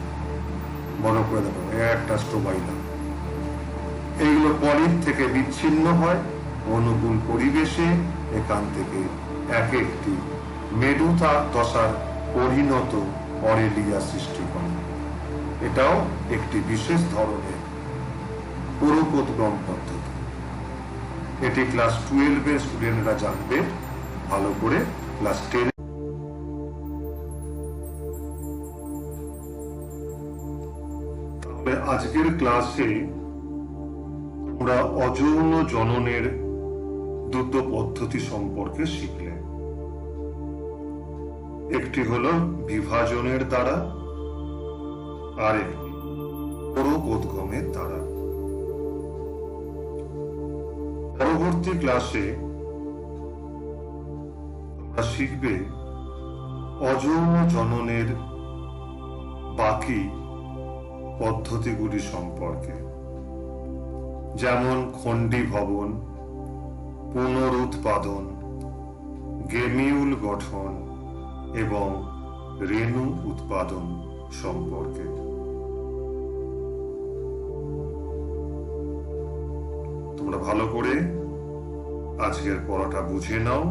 বড় করে দেখো, একটা স্ট্রোবাইলাম। এইগুলো পলিপ থেকে বিচ্ছিন্ন হয়, অনুকূল পরিবেশে এখান থেকে এক একটি মেডুসা দশার পরিণত অরেলিয়া সৃষ্টি করে। এটাও একটি বিশেষ ধরনের কোরকোদ্গম পদ্ধতি। এটি ক্লাস 12-এর স্টুডেন্টরা জানবে ভালো করে। ক্লাস 10 তাহলে আজকের ক্লাসে আমরা অযৌন জননের দুটো পদ্ধতি সম্পর্কে শিখলেন। একটি হলো বিভাজনের দ্বারা, আর একটি কোরকোদ্গমের দ্বারা। পরবর্তী ক্লাসে তোমরা শিখবে অযৌন জননের বাকি পদ্ধতিগুলি সম্পর্কে, যেমন খণ্ডীভবন, পুনরুৎপাদন, গেমিউল গঠন এবং রেণু উৎপাদন সম্পর্কে। তোমরা ভালো করে আজকের পড়াটা বুঝে নাও,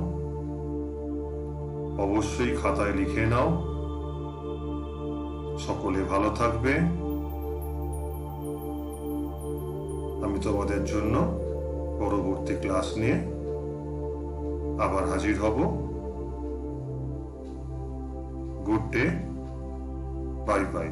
অবশ্যই খাতায় লিখে নাও। সকলে ভালো থাকবে। আমি তোমাদের জন্য পরবর্তী ক্লাস নিয়ে আবার হাজির হব। Good day, bye bye.